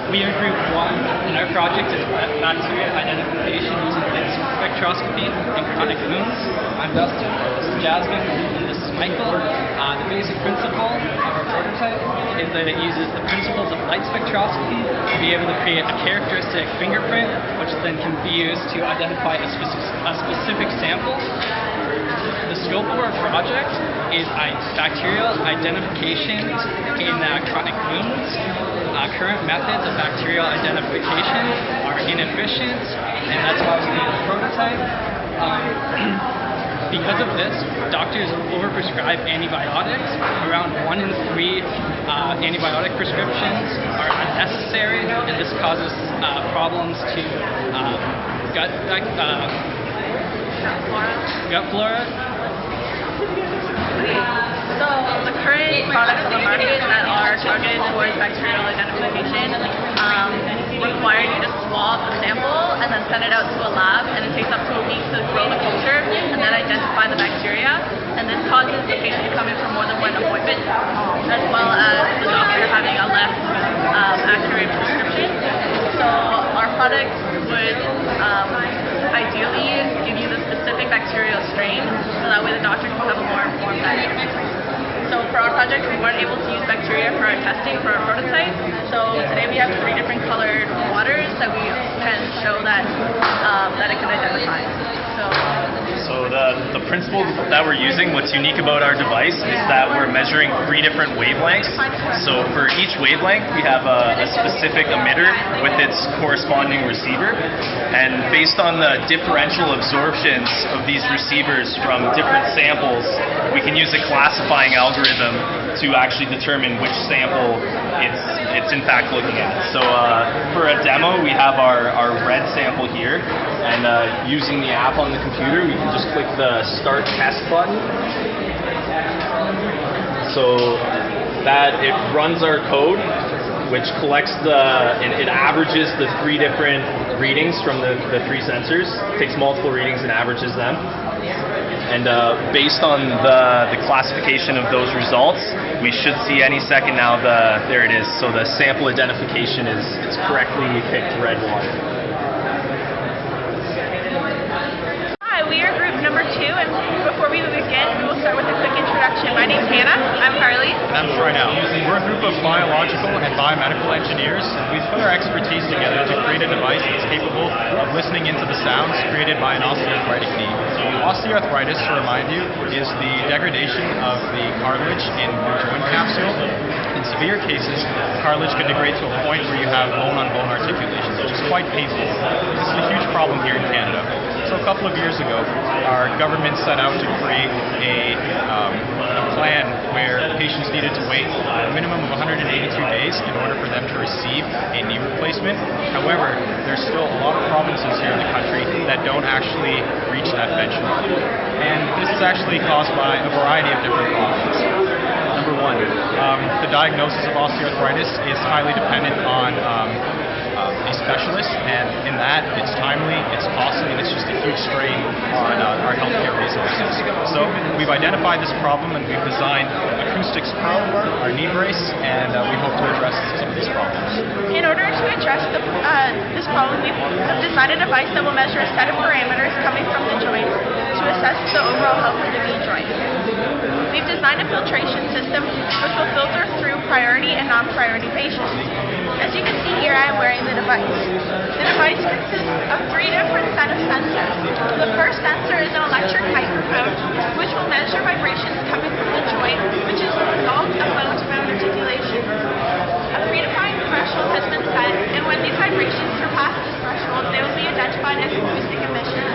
We are group 1, and our project is bacterial identification using dense spectroscopy in chronic wounds. I'm Dustin, this is Jasmine, and this is Michael. The basic principle of our prototype is that it uses the principles of light spectroscopy to be able to create a characteristic fingerprint, which then can be used to identify a specific sample. The scope of our project is bacterial identification in chronic wounds. Current methods of bacterial identification are inefficient, and that's why we need a prototype. Because of this, doctors overprescribe antibiotics. Around 1 in 3 antibiotic prescriptions are unnecessary, and this causes problems to gut flora. So the current products on the market that are targeted towards bacterial identification require you to swab a sample and then send it out to a lab, and it takes up to a week to grow the culture and then identify the bacteria. And this causes the patient to come in for more than one appointment, as well as the doctor having a less accurate prescription. So our product would ideally give you the specific bacterial strain, so that way the doctor can have a more informed diagnosis. So for our project, we weren't able to use bacteria for our testing for our prototype. So today we have 3 different colored waters that we can show that that it can identify. So the principle that we're using, what's unique about our device is that we're measuring 3 different wavelengths. So for each wavelength, we have a specific emitter with its corresponding receiver. And based on the differential absorptions of these receivers from different samples, we can use a classifying algorithm to actually determine which sample it's in fact looking at. So for a demo, we have our red sample here, and using the app on the computer, we can just click the Start Test button. So that it runs our code, which collects it averages the 3 different readings from the 3 sensors, takes multiple readings and averages them. And based on the classification of those results, we should see any second now there it is. So the sample identification it's correctly picked red water. Hi, we are group number 2, and before we begin, we will start with a quick introduction. My name's Hannah. I'm Harley. I'm Troy. We're a group of biological and biomedical engineers. We've put our expertise together to create a device that's capable of listening into the sounds created by an osteoarthritic knee. Osteoarthritis, to remind you, is the degradation of the cartilage in the joint capsule. In severe cases, the cartilage can degrade to a point where you have bone-on-bone articulation, which is quite painful. This is a huge problem here in Canada. So a couple of years ago, our government set out to create a plan where patients needed to wait a minimum of 182 days in order for them to receive a knee replacement. However, there's still a lot of provinces here in the country that don't actually reach that benchmark. And this is actually caused by a variety of different problems. Number 1, the diagnosis of osteoarthritis is highly dependent on a specialist, and in that, it's timely, it's costly, and it's just a huge strain on our healthcare resources. So we've identified this problem, and we've designed Acoustics Pro, our knee brace, and we hope to address some of these problems. In order to address this problem, we've designed a device that will measure a set of parameters coming from the joint to assess the overall health of the knee joint. We've designed a filtration system which will filter through priority and non-priority patients. As you can see here, I am wearing the device. The device consists of 3 different sets of sensors. The first sensor is an electric microphone, which will measure vibrations coming from the joint, which is the result of bone-to-bone articulation. A predefined threshold has been set, and when these vibrations surpass this threshold, they will be identified as acoustic emissions.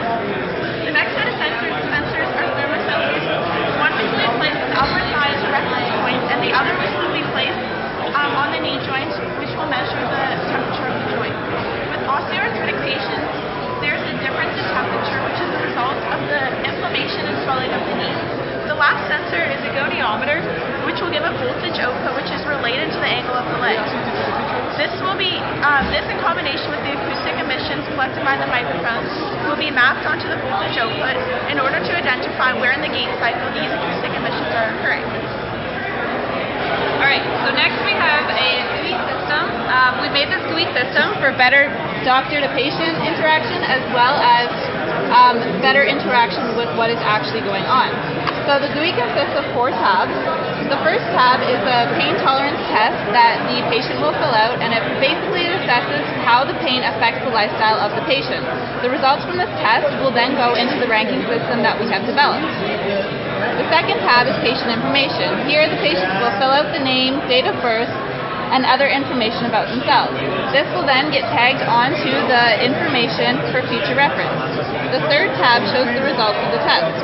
The next set of sensors are thermosensors. One which will be placed with the upper thigh directly to the joint, and the other which will be placed on the knee joint, which will measure the temperature of the joint. With osteoarthritic patients, there's a difference in temperature, which is the result of the inflammation and swelling of the knee. The last sensor is a goniometer, which will give a voltage output, which is related to the angle of the leg. This in combination with the acoustic emissions collected by the microphones will be mapped onto the voltage output in order to identify where in the gait cycle these acoustic emissions are occurring. Alright, so next we have a GUI system. We made this GUI system for better doctor-to-patient interaction as well as better interaction with what is actually going on. So the GUI consists of 4 tabs. The first tab is a pain tolerance test that the patient will fill out, and it basically assesses how the pain affects the lifestyle of the patient. The results from this test will then go into the ranking system that we have developed. The second tab is patient information. Here the patients will fill out the name, date of birth, and other information about themselves. This will then get tagged onto the information for future reference. The third tab shows the results of the test.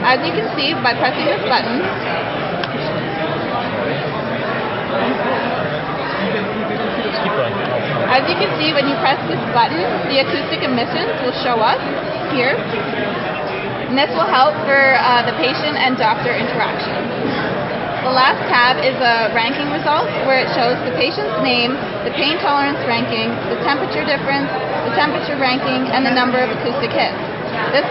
As you can see by pressing this button, when you press this button, the acoustic emissions will show up here. And this will help for the patient and doctor interaction. The last tab is a ranking results where it shows the patient's name, the pain tolerance ranking, the temperature difference, the temperature ranking, and the number of acoustic hits. This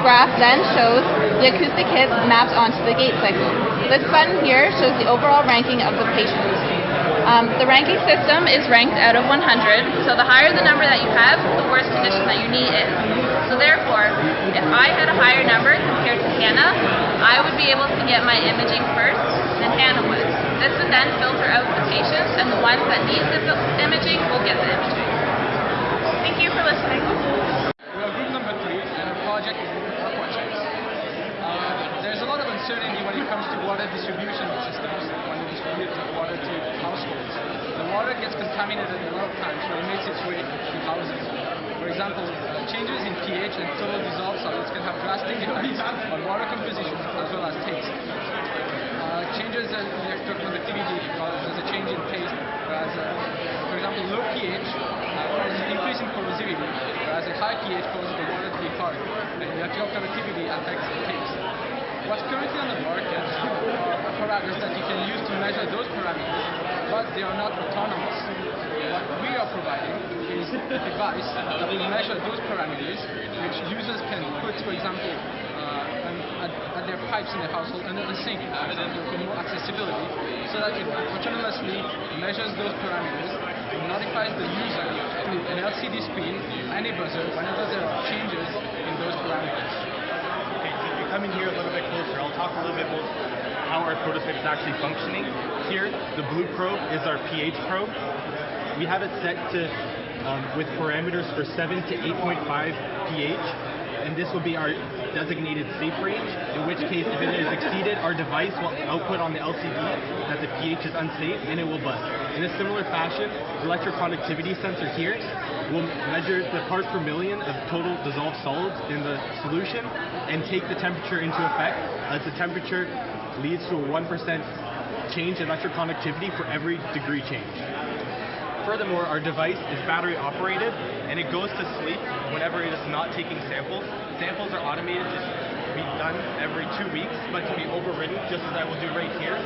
graph then shows the acoustic hits mapped onto the gait cycle. This button here shows the overall ranking of the patient. The ranking system is ranked out of 100, so the higher the number that you have, the worse condition that your knee is. So therefore, if I had a higher number compared to Hannah, I would be able to get my imaging first than Hannah would. This would then filter out the patients, and the ones that need the imaging will get the imaging. Thank you for listening. We are group number 3, and our project is aquacheck. There's a lot of uncertainty when it comes to water distribution systems, when we distribute water to households. The water gets contaminated a lot of times when it makes its way to houses. For example, changes in pH and total dissolved solids can have drastic effects on water composition as well as taste. Changes in electroconductivity causes a change in taste, whereas, for example, low pH causes an increase in corrosivity, whereas a high pH causes the water to be hard, and electroconductivity affects the taste. What's currently on the market are apparatus that you can use to measure those parameters, but they are not autonomous. What we are providing is a device that will measure those parameters, which users can put, for example, at their pipes in their household under the sink, for example, for more accessibility, so that it autonomously measures those parameters and notifies the user through an LCD screen and a buzzer whenever there are changes in those parameters. Coming here a little bit closer, I'll talk a little bit about how our prototype is actually functioning. Here, the blue probe is our pH probe. We have it set to with parameters for 7 to 8.5 pH, and this will be our designated safe range, in which case if it is exceeded, our device will output on the LCD that the pH is unsafe and it will buzz. In a similar fashion, the electroconductivity sensor here will measure the parts per million of total dissolved solids in the solution and take the temperature into effect, as the temperature leads to a 1% change in electroconductivity for every degree change. Furthermore, our device is battery operated and it goes to sleep whenever it is not taking samples. Samples are automated to be done every 2 weeks, but can be overridden, just as I will do right here,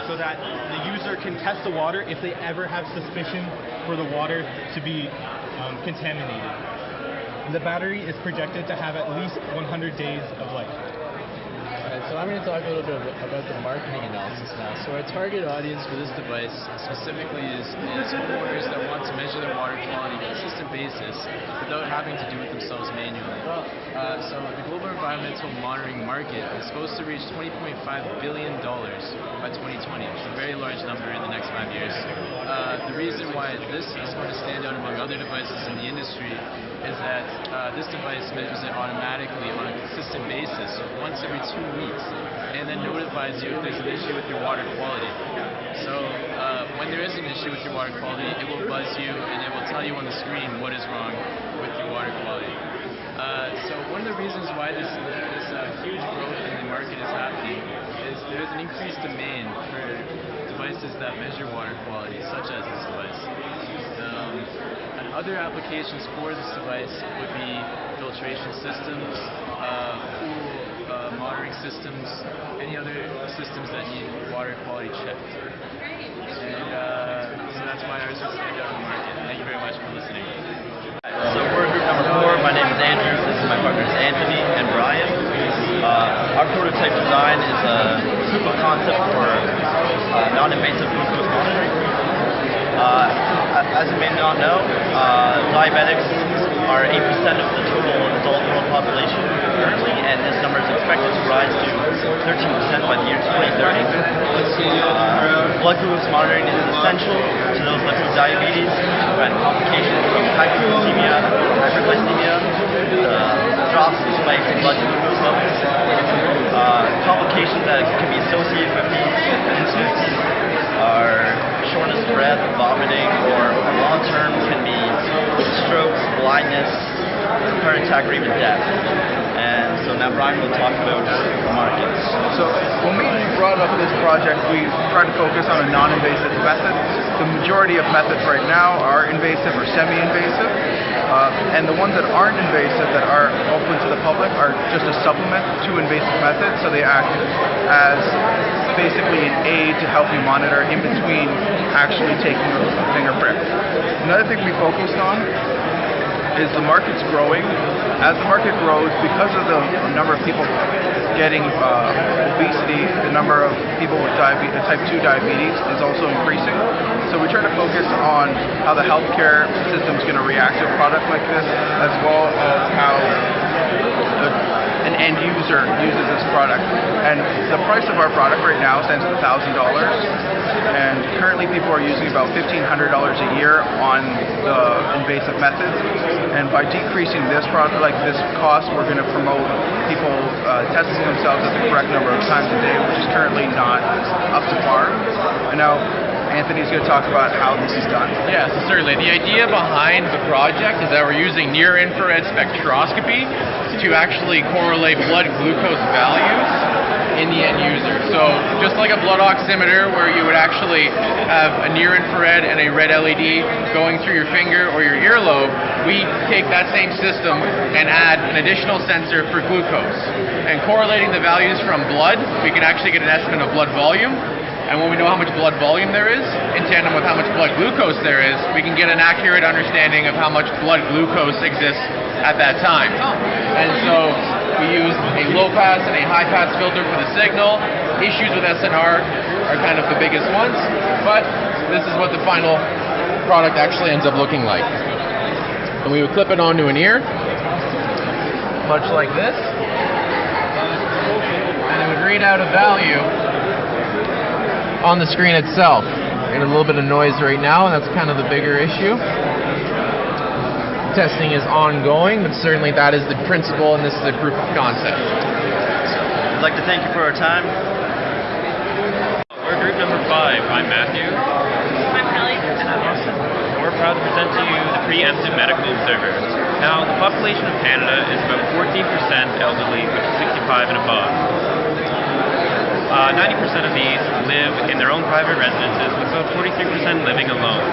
so that the user can test the water if they ever have suspicion for the water to be contaminated. The battery is projected to have at least 100 days of life. So I'm going to talk a little bit about the marketing analysis now. So our target audience for this device specifically is homeowners that want to measure their water quality on a consistent basis without having to do it themselves manually. So the global environmental monitoring market is supposed to reach $20.5 billion by 2020, which is a very large number in the next 5 years. The reason why this is going to stand out among other devices in the industry is that this device measures it automatically on a consistent basis once every 2 weeks, and then notifies you if there's an issue with your water quality. So when there is an issue with your water quality, it will buzz you and it will tell you on the screen what is wrong with your water quality. So one of the reasons why this huge growth in the market is happening is there is an increased demand for devices that measure water quality, such as this device. And other applications for this device would be filtration systems, pool monitoring systems, any other systems that need water quality checked. And so that's why ours is stand out in the market. Thank you very much for listening. So we're group number 4. My name is Andrew. This is my partners Anthony and Brian. Our prototype design is a proof of concept for non-invasive glucose monitoring. As you may not know, diabetics are 8% of the total adult world population currently, and this number is expected to rise to 13% by the year 2030. Blood glucose monitoring is essential to those living with diabetes who had complications from hypoglycemia, hyperglycemia, drops and spikes in blood glucose levels. Complications that can be associated with these incidents are shortness of breath, vomiting, or long-term can be strokes, blindness, heart attack, or even death. And so now Brian will talk about the markets. So when we brought up this project, we tried to focus on a non-invasive method. The majority of methods right now are invasive or semi-invasive. And the ones that aren't invasive, that are open to the public, are just a supplement to invasive methods. So they act as basically an aid to help you monitor in between actually taking a finger prick. Another thing we focused on is the market's growing. As the market grows, because of the number of people getting obesity, the number of people with type 2 diabetes is also increasing. So we try to focus on how the healthcare system is going to react to a product like this, as well as how an end user uses this product. And the price of our product right now stands at $1,000. And currently people are using about $1,500 a year on the invasive methods. And by decreasing this product, like this cost, we're going to promote people testing themselves at the correct number of times a day, which is currently not up to par. And now Anthony's going to talk about how this is done. Yes, certainly. The idea behind the project is that we're using near-infrared spectroscopy to actually correlate blood glucose values in the end user. So just like a blood oximeter where you would actually have a near-infrared and a red LED going through your finger or your earlobe, we take that same system and add an additional sensor for glucose. And correlating the values from blood, we can actually get an estimate of blood volume. And when we know how much blood volume there is, in tandem with how much blood glucose there is, we can get an accurate understanding of how much blood glucose exists at that time. And so we use a low-pass and a high-pass filter for the signal. Issues with SNR are kind of the biggest ones, but this is what the final product actually ends up looking like. And we would clip it onto an ear, much like this, and it would read out a value on the screen itself. And a little bit of noise right now, and that's kind of the bigger issue. Testing is ongoing, but certainly that is the principle, and this is a proof of concept. I'd like to thank you for our time. We're group number 5. I'm Matthew. I'm Kelly. And I'm Austin. And we're proud to present to you the Preemptive Medical Observer. Now, the population of Canada is about 14% elderly, which is 65 and above. 90% of these live in their own private residences, with about 43% living alone.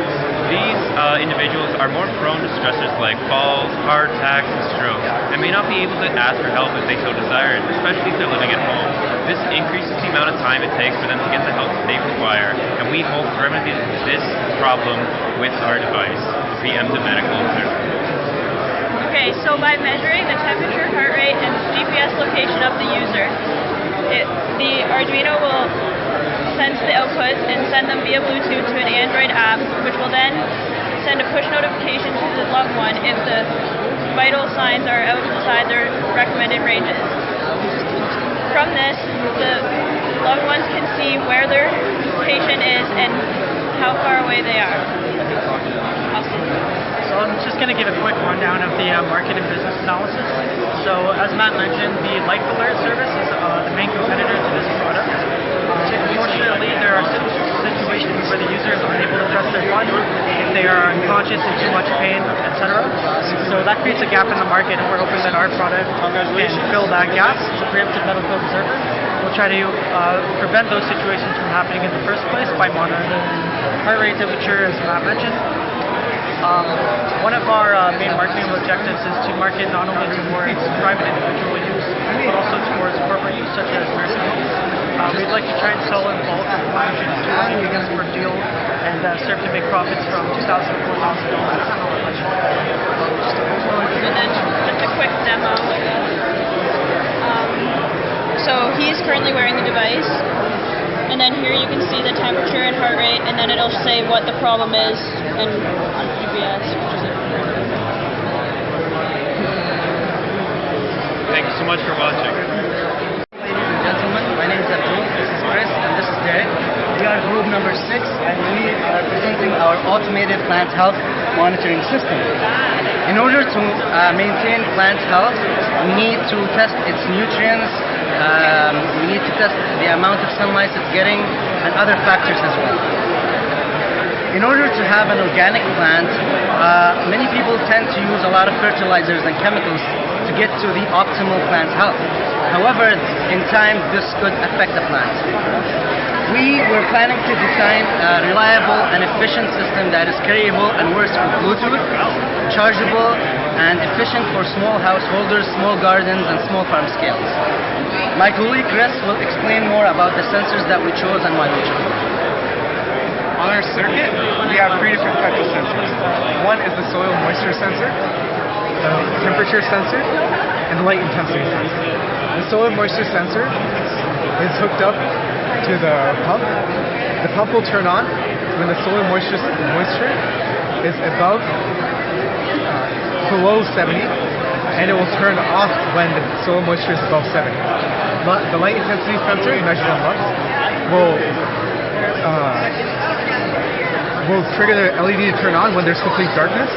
These individuals are more prone to stressors like falls, heart attacks, and strokes, and may not be able to ask for help if they so desire, especially if they're living at home. This increases the amount of time it takes for them to get the help that they require, and we hope to remedy this problem with our device, the Preemptive Medical Observer. Okay, so by measuring the temperature, heart rate, and GPS location of the user, the Arduino will sense the outputs and send them via Bluetooth to an Android app, which will then send a push notification to the loved one if the vital signs are outside their recommended ranges. From this, the loved ones can see where their patient is and how far away they are. Austin. So I'm just going to give a quick rundown of the market and business analysis. So as Matt mentioned, the Life Alert service is the main competitor to this product. Unfortunately, there are situations where the user is unable to press their button, if they are unconscious, in too much pain, etc. So that creates a gap in the market, and we're hoping that our product can fill that gap. It's a preemptive medical observer. We'll try to prevent those situations from happening in the first place by monitoring heart rate, temperature, as Matt mentioned. One of our main marketing objectives is to market not only towards private individual use, but also towards corporate use, such as nursing homes. We'd like to try and sell in bulk at $500 per deal and serve to make profits from $2,000 to $4,000. And then just a quick demo. So he's currently wearing the device. And then here you can see the temperature and heart rate, and then it'll say what the problem is and GPS, which is it. Thank you so much for watching. Ladies and gentlemen, my name is Abdul, this is Chris, and this is Derek. We are group number 6, and we are presenting our automated plant health monitoring system. In order to maintain plant health, we need to test its nutrients, we need to test the amount of sunlight it's getting, and other factors as well. In order to have an organic plant, many people tend to use a lot of fertilizers and chemicals to get to the optimal plant health. However, in time, this could affect the plant. We were planning to design a reliable and efficient system that is carryable and works with Bluetooth, chargeable, and efficient for small householders, small gardens, and small farm scales. My colleague Chris will explain more about the sensors that we chose and why we chose them. On our circuit, we have 3 different types of sensors. One is the soil moisture sensor, the temperature sensor, and the light intensity sensor. The soil moisture sensor is hooked up to the pump. The pump will turn on when the soil moisture is below 70, and it will turn off when the soil moisture is above 70. The light intensity sensor, measured in lux, will trigger the LED to turn on when there's complete darkness,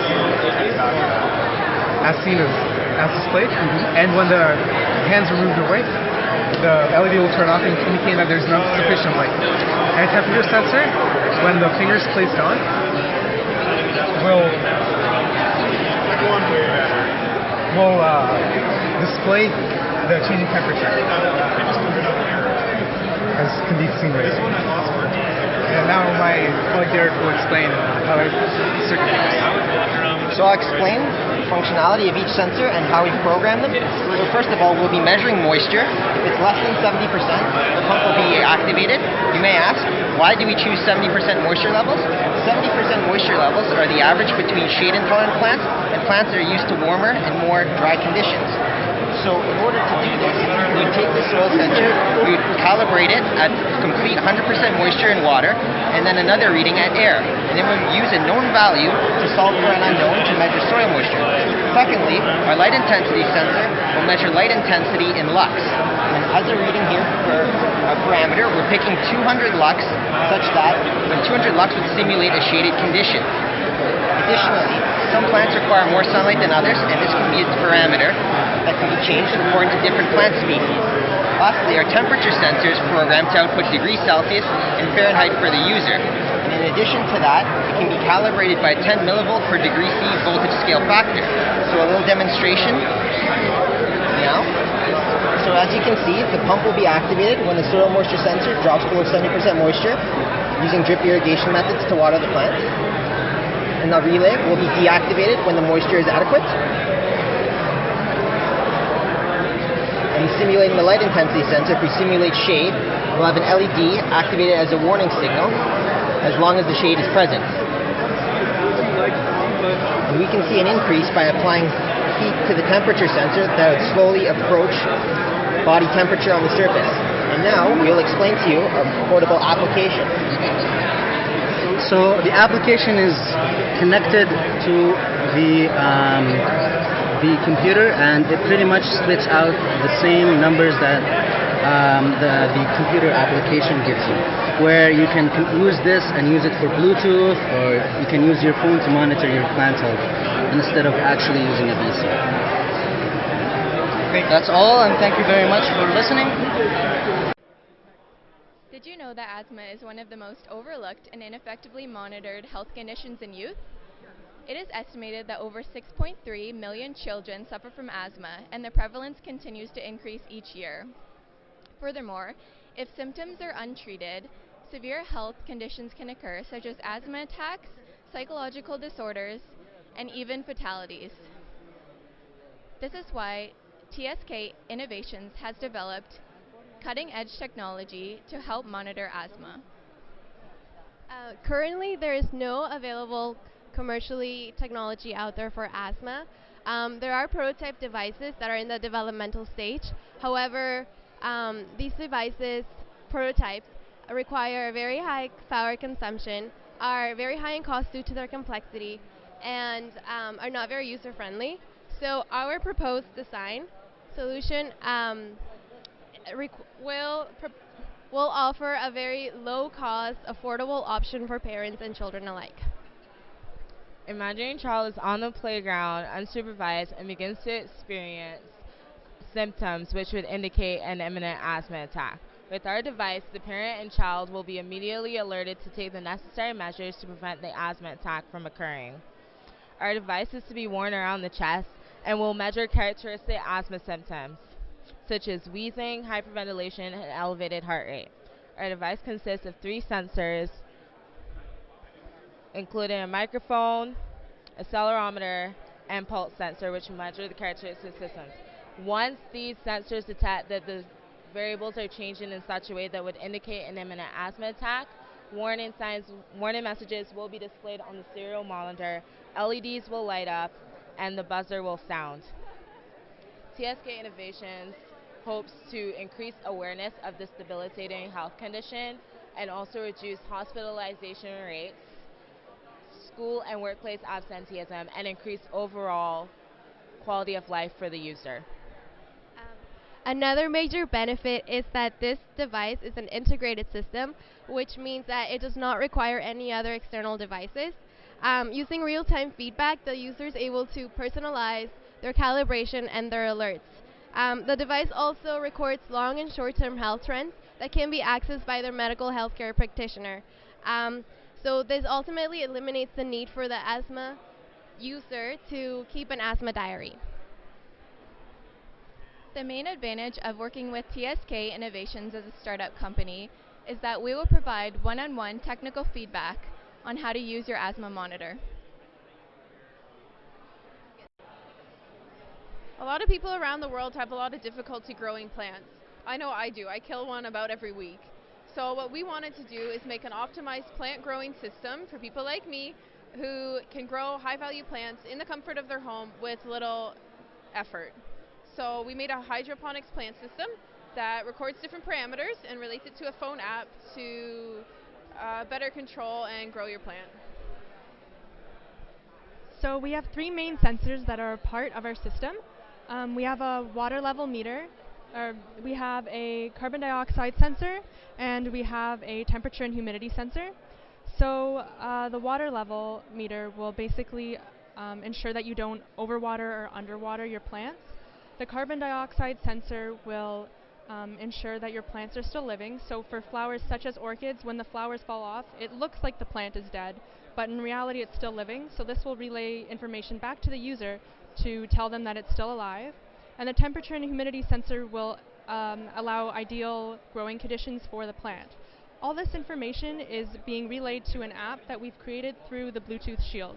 as seen as displayed, and when the hands are moved away, the LED will turn off, indicating that there's not sufficient light. And a temperature sensor, when the finger is placed on, will display the changing temperature, as can be seen right here. And now my colleague Derek will explain how the circuit works. So I'll explain the functionality of each sensor and how we program them. So first of all, we'll be measuring moisture. If it's less than 70%, the pump will be activated. You may ask, why do we choose 70% moisture levels? 70% moisture levels are the average between shade-intolerant plants and plants that are used to warmer and more dry conditions. So in order to do this, we take the soil sensor, we calibrate it at complete 100% moisture and water, and then another reading at air. And then we use a known value to solve for an unknown to measure soil moisture. Secondly, our light intensity sensor will measure light intensity in lux. And as a reading here for a parameter, we're picking 200 lux, such that when 200 lux would simulate a shaded condition. Additionally, some plants require more sunlight than others, and this can be a parameter that can be changed according to different plant species. Lastly, our temperature sensor is programmed to output degrees Celsius and Fahrenheit for the user. And in addition to that, it can be calibrated by a 10 millivolt per degree C voltage scale factor. So a little demonstration now. So as you can see, the pump will be activated when the soil moisture sensor drops below 70% moisture using drip irrigation methods to water the plants. And the relay will be deactivated when the moisture is adequate. And simulating the light intensity sensor, if we simulate shade, we'll have an LED activated as a warning signal as long as the shade is present. And we can see an increase by applying heat to the temperature sensor that would slowly approach body temperature on the surface. And now we'll explain to you a portable application. So the application is connected to the computer, and it pretty much spits out the same numbers that the computer application gives you, where you can use this and use it for Bluetooth, or you can use your phone to monitor your plant health instead of actually using a VC. That's all, and thank you very much for listening. Did you know that asthma is one of the most overlooked and ineffectively monitored health conditions in youth? It is estimated that over 6.3 million children suffer from asthma, and the prevalence continues to increase each year. Furthermore, if symptoms are untreated, severe health conditions can occur, such as asthma attacks, psychological disorders, and even fatalities. This is why TSK Innovations has developed cutting-edge technology to help monitor asthma. Currently, there is no available commercially technology out there for asthma. There are prototype devices that are in the developmental stage. However, these devices, prototypes, require a very high power consumption, are very high in cost due to their complexity, and are not very user-friendly. So our proposed design solution will offer a very low-cost, affordable option for parents and children alike. Imagine a child is on the playground, unsupervised, and begins to experience symptoms which would indicate an imminent asthma attack. With our device, the parent and child will be immediately alerted to take the necessary measures to prevent the asthma attack from occurring. Our device is to be worn around the chest and will measure characteristic asthma symptoms, such as wheezing, hyperventilation, and elevated heart rate. Our device consists of 3 sensors, including a microphone, accelerometer, and pulse sensor, which will measure the characteristic systems. Once these sensors detect that the variables are changing in such a way that would indicate an imminent asthma attack, warning messages will be displayed on the serial monitor, LEDs will light up, and the buzzer will sound. TSK Innovations hopes to increase awareness of this debilitating health condition and also reduce hospitalization rates, school and workplace absenteeism, and increase overall quality of life for the user. Another major benefit is that this device is an integrated system, which means that it does not require any other external devices. Using real-time feedback, the user is able to personalize their calibration and their alerts. The device also records long and short-term health trends that can be accessed by their medical healthcare practitioner. So this ultimately eliminates the need for the asthma user to keep an asthma diary. The main advantage of working with TSK Innovations as a startup company is that we will provide one-on-one technical feedback on how to use your asthma monitor. A lot of people around the world have a lot of difficulty growing plants. I know I do. I kill one about every week. So what we wanted to do is make an optimized plant growing system for people like me who can grow high-value plants in the comfort of their home with little effort. So we made a hydroponics plant system that records different parameters and relates it to a phone app to better control and grow your plant. So we have 3 main sensors that are part of our system. We have a water level meter, we have a carbon dioxide sensor, and we have a temperature and humidity sensor. So the water level meter will basically ensure that you don't overwater or underwater your plants. The carbon dioxide sensor will ensure that your plants are still living. So for flowers such as orchids, when the flowers fall off, it looks like the plant is dead, but in reality it's still living. So this will relay information back to the user to tell them that it's still alive. And the temperature and humidity sensor will allow ideal growing conditions for the plant. All this information is being relayed to an app that we've created through the Bluetooth Shield.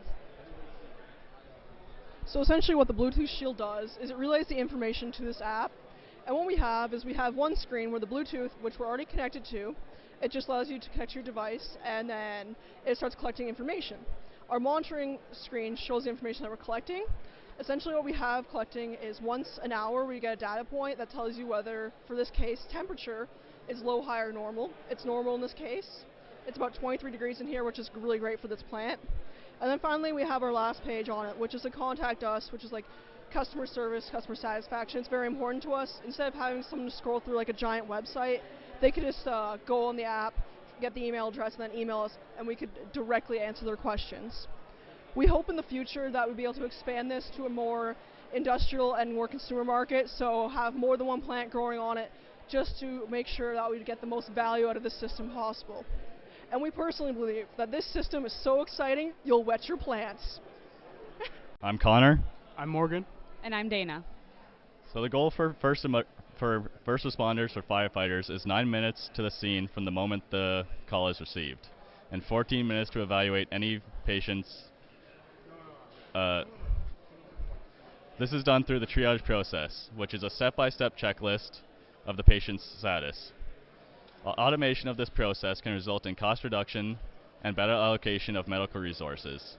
So essentially what the Bluetooth Shield does is it relays the information to this app, and what we have is we have one screen where the Bluetooth, which we're already connected to, it just allows you to connect your device and then it starts collecting information. Our monitoring screen shows the information that we're collecting. Essentially what we have collecting is once an hour we get a data point that tells you whether, for this case, temperature is low, high, or normal. It's normal in this case. It's about 23 degrees in here, which is really great for this plant. And then finally we have our last page on it, which is to contact us, which is like customer service, customer satisfaction. It's very important to us. Instead of having someone to scroll through like a giant website, they could just go on the app, get the email address, and then email us, and we could directly answer their questions. We hope in the future that we'll be able to expand this to a more industrial and more consumer market, so have more than one plant growing on it, just to make sure that we get the most value out of this system possible. And we personally believe that this system is so exciting, you'll wet your plants. I'm Connor. I'm Morgan. And I'm Dana. So the goal for first responders, for firefighters, is 9 minutes to the scene from the moment the call is received, and 14 minutes to evaluate any patient's. This is done through the triage process, which is a step-by-step checklist of the patient's status. Automation of this process can result in cost reduction and better allocation of medical resources.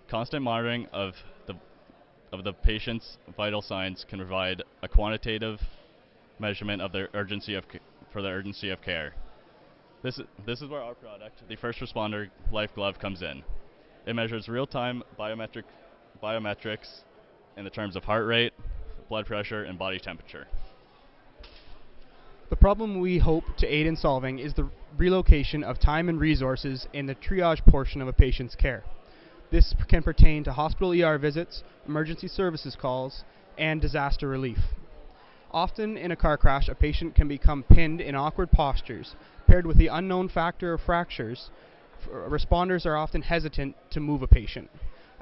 Constant monitoring of the patient's vital signs can provide a quantitative measurement of their urgency of care. This is where our product, the First Responder Life Glove, comes in. It measures real-time biometrics in the terms of heart rate, blood pressure, and body temperature. The problem we hope to aid in solving is the relocation of time and resources in the triage portion of a patient's care. This can pertain to hospital ER visits, emergency services calls, and disaster relief. Often in a car crash, a patient can become pinned in awkward postures. Paired with the unknown factor of fractures, responders are often hesitant to move a patient.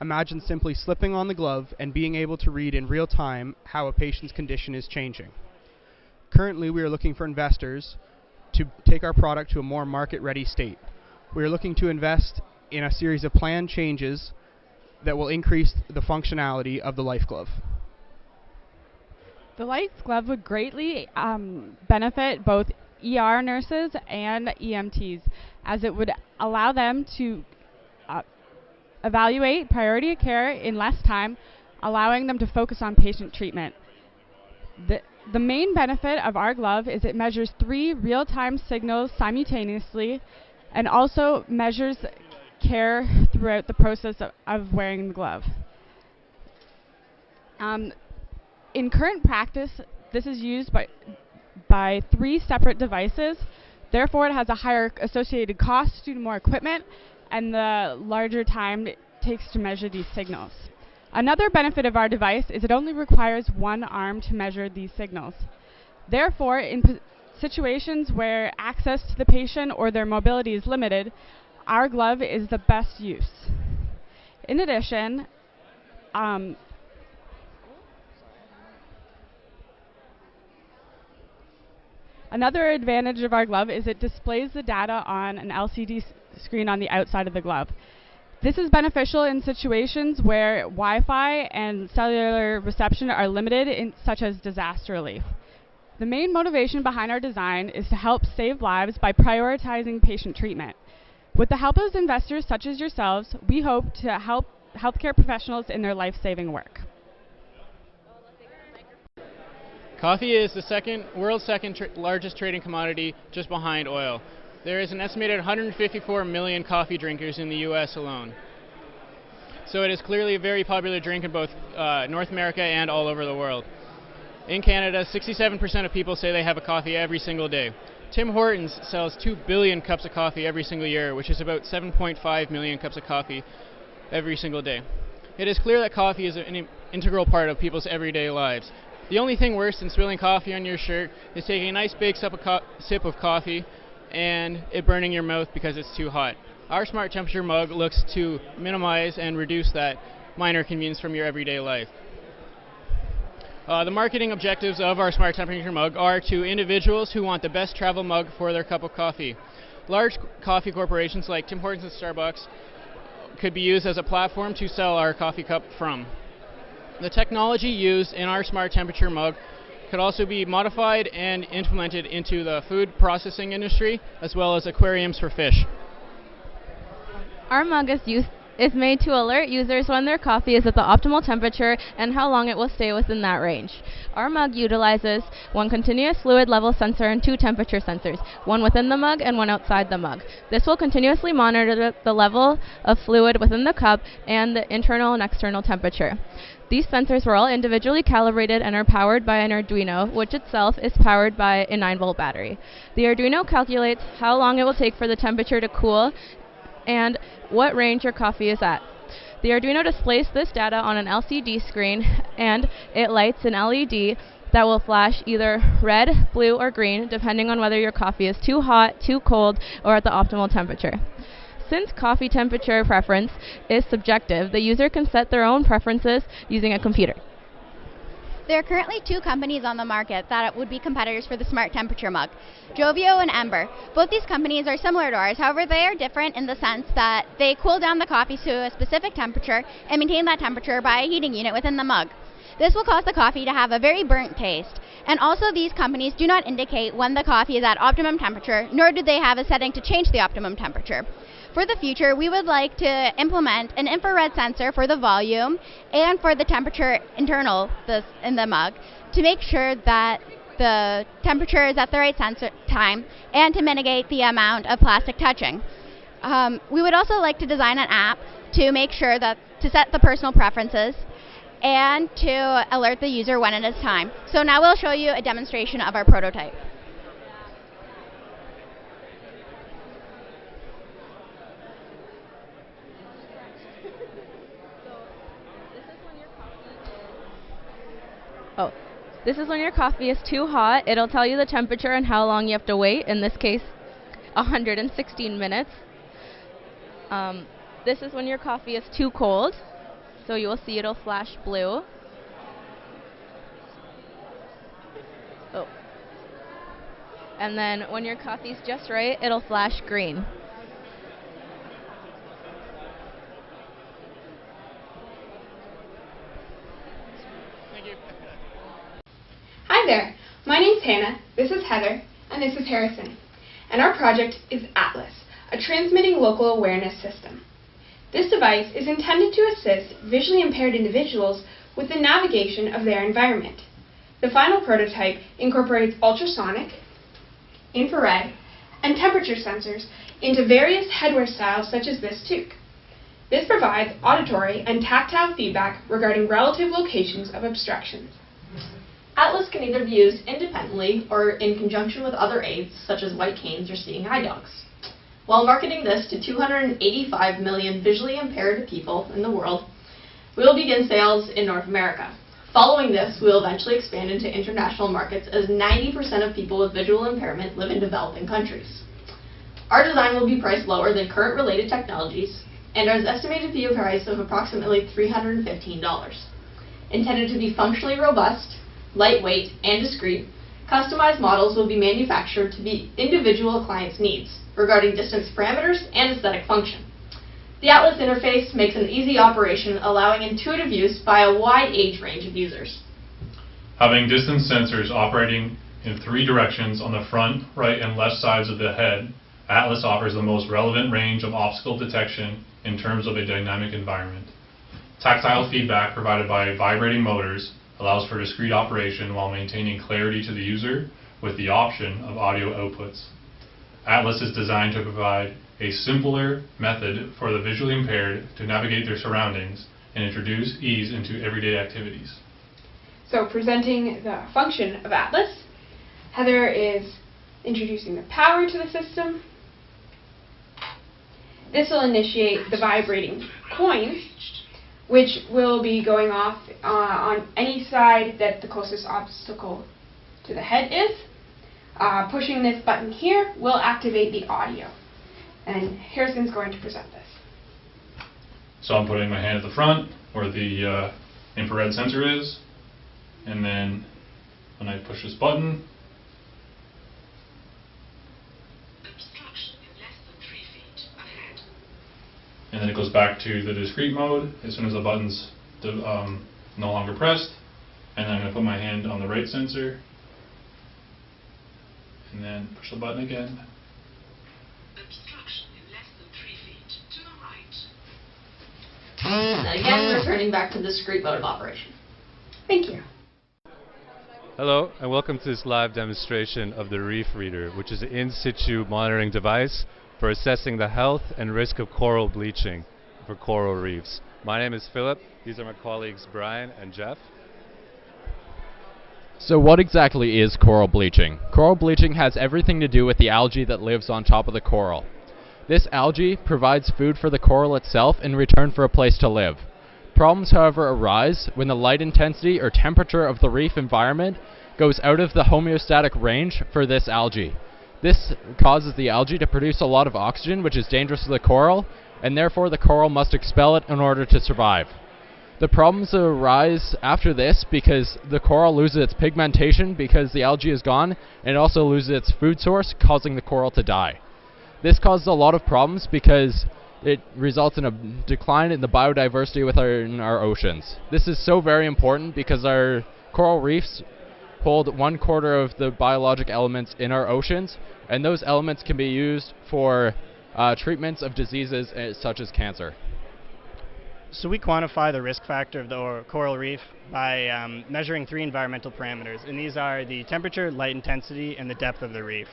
Imagine simply slipping on the glove and being able to read in real time how a patient's condition is changing. Currently, we are looking for investors to take our product to a more market-ready state. We are looking to invest in a series of planned changes that will increase the functionality of the Life Glove. The Life Glove would greatly benefit both ER nurses and EMTs, as it would allow them to evaluate priority of care in less time, allowing them to focus on patient treatment. The main benefit of our glove is it measures 3 real-time signals simultaneously and also measures care throughout the process of wearing the glove. In current practice, this is used by 3 separate devices. Therefore, it has a higher associated cost due to more equipment and the larger time it takes to measure these signals. Another benefit of our device is it only requires 1 arm to measure these signals. Therefore, in situations where access to the patient or their mobility is limited, our glove is the best use. In addition, another advantage of our glove is it displays the data on an LCD screen on the outside of the glove. This is beneficial in situations where Wi-Fi and cellular reception are limited, such as disaster relief. The main motivation behind our design is to help save lives by prioritizing patient treatment. With the help of investors such as yourselves, we hope to help healthcare professionals in their life-saving work. Coffee is the world's second largest trading commodity, just behind oil. There is an estimated 154 million coffee drinkers in the US alone. So it is clearly a very popular drink in both North America and all over the world. In Canada, 67% of people say they have a coffee every single day. Tim Hortons sells 2 billion cups of coffee every single year, which is about 7.5 million cups of coffee every single day. It is clear that coffee is an integral part of people's everyday lives. The only thing worse than spilling coffee on your shirt is taking a nice big sip of coffee and it burning your mouth because it's too hot. Our smart temperature mug looks to minimize and reduce that minor inconvenience from your everyday life. The marketing objectives of our smart temperature mug are to individuals who want the best travel mug for their cup of coffee. Large coffee corporations like Tim Hortons and Starbucks could be used as a platform to sell our coffee cup from. The technology used in our smart temperature mug could also be modified and implemented into the food processing industry, as well as aquariums for fish. Our mug is made to alert users when their coffee is at the optimal temperature and how long it will stay within that range. Our mug utilizes 1 continuous fluid level sensor and 2 temperature sensors, 1 within the mug and 1 outside the mug. This will continuously monitor the level of fluid within the cup and the internal and external temperature. These sensors were all individually calibrated and are powered by an Arduino, which itself is powered by a 9-volt battery. The Arduino calculates how long it will take for the temperature to cool and what range your coffee is at. The Arduino displays this data on an LCD screen, and it lights an LED that will flash either red, blue, or green, depending on whether your coffee is too hot, too cold, or at the optimal temperature. Since coffee temperature preference is subjective, the user can set their own preferences using a computer. There are currently 2 companies on the market that would be competitors for the smart temperature mug, Jovio and Ember. Both these companies are similar to ours, however they are different in the sense that they cool down the coffee to a specific temperature and maintain that temperature by a heating unit within the mug. This will cause the coffee to have a very burnt taste. And also these companies do not indicate when the coffee is at optimum temperature, nor do they have a setting to change the optimum temperature. For the future, we would like to implement an infrared sensor for the volume and for the temperature internal in the mug to make sure that the temperature is at the right time and to mitigate the amount of plastic touching. We would also like to design an app to make sure that to set the personal preferences and to alert the user when it is time. So now we'll show you a demonstration of our prototype. This is when your coffee is too hot. It'll tell you the temperature and how long you have to wait. In this case, 116 minutes. This is when your coffee is too cold. So you will see it'll flash blue. Oh. And then when your coffee's just right, it'll flash green. Hi there, my name's Hannah, this is Heather, and this is Harrison. And our project is Atlas, a transmitting local awareness system. This device is intended to assist visually impaired individuals with the navigation of their environment. The final prototype incorporates ultrasonic, infrared, and temperature sensors into various headwear styles such as this toque. This provides auditory and tactile feedback regarding relative locations of obstructions. Atlas can either be used independently or in conjunction with other aids such as white canes or seeing eye dogs. While marketing this to 285 million visually impaired people in the world, we will begin sales in North America. Following this, we will eventually expand into international markets as 90% of people with visual impairment live in developing countries. Our design will be priced lower than current related technologies and is estimated to be a price of approximately $315. Intended to be functionally robust, lightweight, and discreet, customized models will be manufactured to meet individual clients' needs regarding distance parameters and aesthetic function. The Atlas interface makes an easy operation, allowing intuitive use by a wide age range of users. Having distance sensors operating in 3 directions on the front, right, and left sides of the head, Atlas offers the most relevant range of obstacle detection in terms of a dynamic environment. Tactile feedback provided by vibrating motors allows for discrete operation while maintaining clarity to the user with the option of audio outputs. Atlas is designed to provide a simpler method for the visually impaired to navigate their surroundings and introduce ease into everyday activities. So presenting the function of Atlas, Heather is introducing the power to the system. This will initiate the vibrating coin, which will be going off on any side that the closest obstacle to the head is. Pushing this button here will activate the audio. And Harrison's going to present this. So I'm putting my hand at the front where the infrared sensor is, and then when I push this button, and then it goes back to the discrete mode as soon as the button's no longer pressed. And then I'm going to put my hand on the right sensor and then push the button again. Obstruction in less than 3 feet to the right. And again, returning back to the discrete mode of operation. Thank you. Hello, and welcome to this live demonstration of the Reef Reader, which is an in-situ monitoring device for assessing the health and risk of coral bleaching for coral reefs. My name is Philip. These are my colleagues Brian and Jeff. So what exactly is coral bleaching? Coral bleaching has everything to do with the algae that lives on top of the coral. This algae provides food for the coral itself in return for a place to live. Problems, however, arise when the light intensity or temperature of the reef environment goes out of the homeostatic range for this algae. This causes the algae to produce a lot of oxygen, which is dangerous to the coral, and therefore the coral must expel it in order to survive. The problems arise after this because the coral loses its pigmentation because the algae is gone, and it also loses its food source, causing the coral to die. This causes a lot of problems because it results in a decline in the biodiversity within our oceans. This is so very important because our coral reefs hold 1/4 of the biologic elements in our oceans, and those elements can be used for treatments of diseases such as cancer. So we quantify the risk factor of the coral reef by measuring 3 environmental parameters, and these are the temperature, light intensity, and the depth of the reef.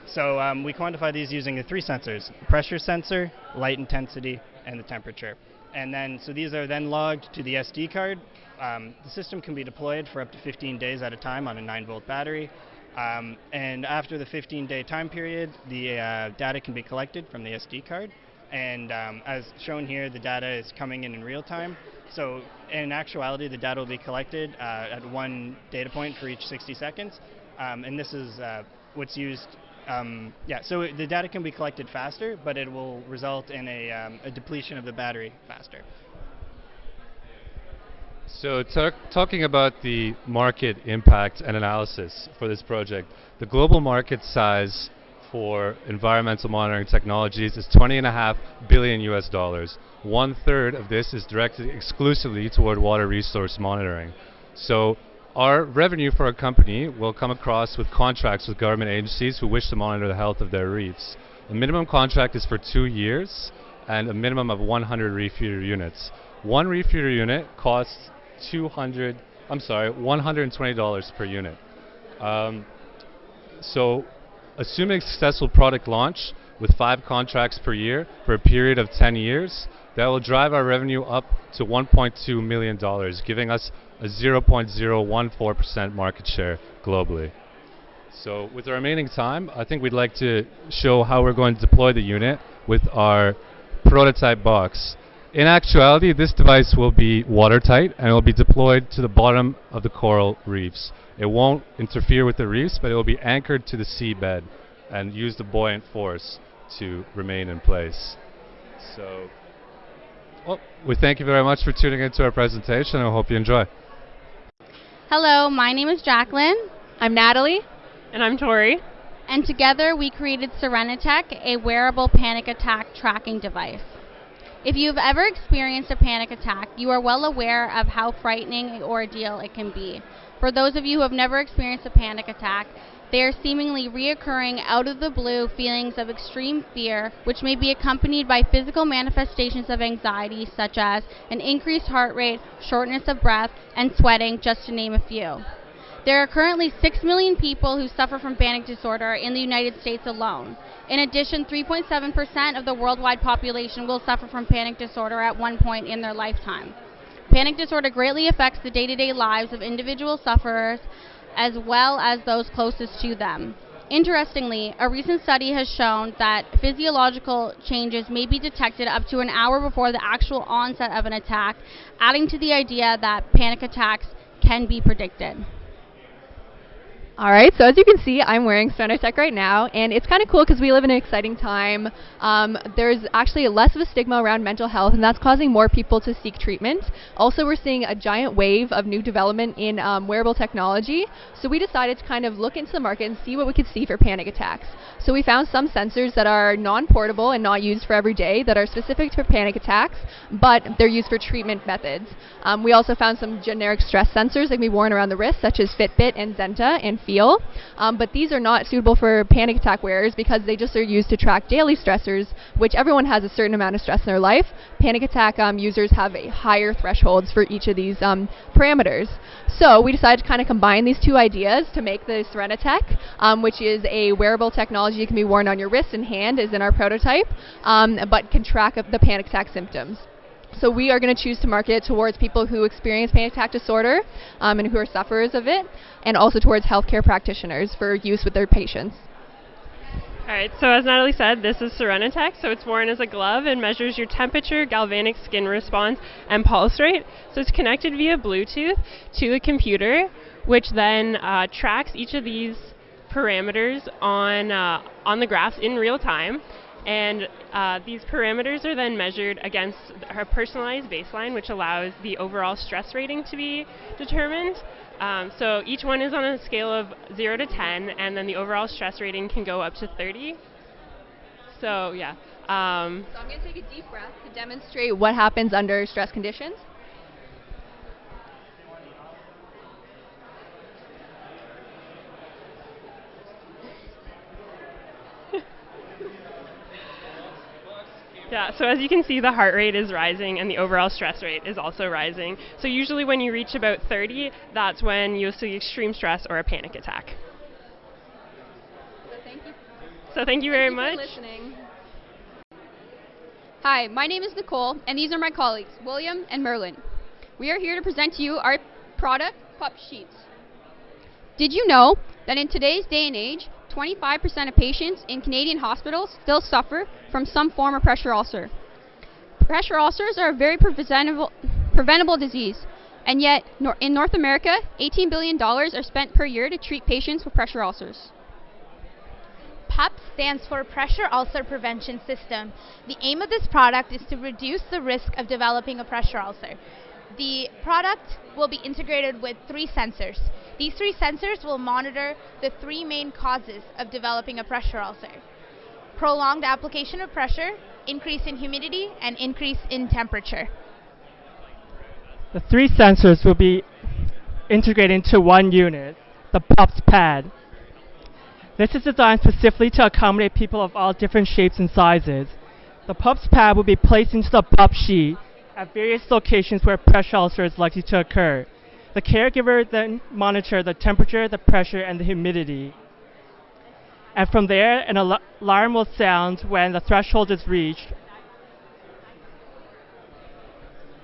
So we quantify these using the 3 sensors: pressure sensor, light intensity, and the temperature. And then, so these are then logged to the SD card. The system can be deployed for up to 15 days at a time on a 9-volt battery. And after the 15-day time period, the data can be collected from the SD card. And as shown here, the data is coming in real time. So in actuality, the data will be collected at 1 data point for each 60 seconds. And this is what's used. So the data can be collected faster, but it will result in a depletion of the battery faster. So talking about the market impact and analysis for this project, the global market size for environmental monitoring technologies is $20.5 billion US. 1/3 of this is directed exclusively toward water resource monitoring. So our revenue for our company will come across with contracts with government agencies who wish to monitor the health of their reefs. The minimum contract is for 2 years and a minimum of 100 reef feeder units. One reef feeder unit costs $120 per unit. So assuming successful product launch with 5 contracts per year for a period of 10 years, that will drive our revenue up to $1.2 million, giving us a 0.014% market share globally. So with the remaining time, I think we'd like to show how we're going to deploy the unit with our prototype box. In actuality, this device will be watertight and it will be deployed to the bottom of the coral reefs. It won't interfere with the reefs, but it will be anchored to the seabed and use the buoyant force to remain in place. So, we thank you very much for tuning into our presentation, and I hope you enjoy. Hello, my name is Jacqueline. I'm Natalie. And I'm Tori. And together we created Serenitech, a wearable panic attack tracking device. If you've ever experienced a panic attack, you are well aware of how frightening an ordeal it can be. For those of you who have never experienced a panic attack, they are seemingly reoccurring out-of-the-blue feelings of extreme fear, which may be accompanied by physical manifestations of anxiety, such as an increased heart rate, shortness of breath, and sweating, just to name a few. There are currently 6 million people who suffer from panic disorder in the United States alone. In addition, 3.7% of the worldwide population will suffer from panic disorder at one point in their lifetime. Panic disorder greatly affects the day-to-day lives of individual sufferers as well as those closest to them. Interestingly, a recent study has shown that physiological changes may be detected up to an hour before the actual onset of an attack, adding to the idea that panic attacks can be predicted. Alright, so as you can see, I'm wearing Serenitech right now, and it's kind of cool because we live in an exciting time. There's actually less of a stigma around mental health, and that's causing more people to seek treatment. Also, we're seeing a giant wave of new development in wearable technology, so we decided to kind of look into the market and see what we could see for panic attacks. So we found some sensors that are non-portable and not used for every day that are specific to panic attacks, but they're used for treatment methods. We also found some generic stress sensors that can be worn around the wrist, such as Fitbit and Zenta and Feel, but these are not suitable for panic attack wearers because they just are used to track daily stressors, which everyone has a certain amount of stress in their life. Panic attack users have a higher thresholds for each of these parameters. So we decided to kind of combine these two ideas to make the Serenitech, which is a wearable technology that can be worn on your wrist and hand, is in our prototype, but can track the panic attack symptoms. So we are going to choose to market it towards people who experience panic attack disorder and who are sufferers of it, and also towards healthcare practitioners for use with their patients. Alright, so as Natalie said, this is Serenitech, so it's worn as a glove and measures your temperature, galvanic skin response, and pulse rate. So it's connected via Bluetooth to the computer, which then tracks each of these parameters on the graphs in real time. And these parameters are then measured against our personalized baseline, which allows the overall stress rating to be determined. So each one is on a scale of 0 to 10, and then the overall stress rating can go up to 30. So yeah. So I'm going to take a deep breath to demonstrate what happens under stress conditions. Yeah, so as you can see, the heart rate is rising and the overall stress rate is also rising. So usually when you reach about 30, that's when you'll see extreme stress or a panic attack. So thank you very much. For listening. Hi, my name is Nicole, and these are my colleagues, William and Merlin. We are here to present to you our product, Pup Sheets. Did you know that in today's day and age, 25% of patients in Canadian hospitals still suffer from some form of pressure ulcer? Pressure ulcers are a very preventable disease, and yet in North America, $18 billion are spent per year to treat patients with pressure ulcers. PUP stands for Pressure Ulcer Prevention System. The aim of this product is to reduce the risk of developing a pressure ulcer. The product will be integrated with 3 sensors. These 3 sensors will monitor the 3 main causes of developing a pressure ulcer: prolonged application of pressure, increase in humidity, and increase in temperature. The 3 sensors will be integrated into one unit, the PUPS pad. This is designed specifically to accommodate people of all different shapes and sizes. The PUPS pad will be placed into the PUP sheet at various locations where pressure ulcer is likely to occur. The caregiver then monitors the temperature, the pressure, and the humidity. And from there, an alarm will sound when the threshold is reached.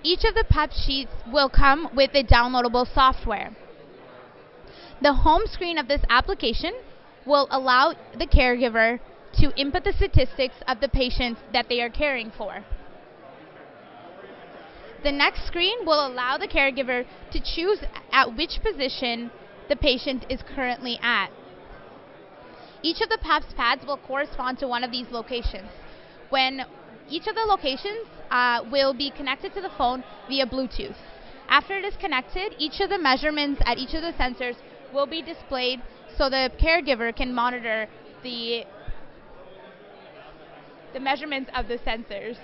Each of the PUP sheets will come with a downloadable software. The home screen of this application will allow the caregiver to input the statistics of the patients that they are caring for. The next screen will allow the caregiver to choose at which position the patient is currently at. Each of the PUPS pads will correspond to one of these locations. When each of the locations will be connected to the phone via Bluetooth. After it is connected, each of the measurements at each of the sensors will be displayed so the caregiver can monitor the measurements of the sensors.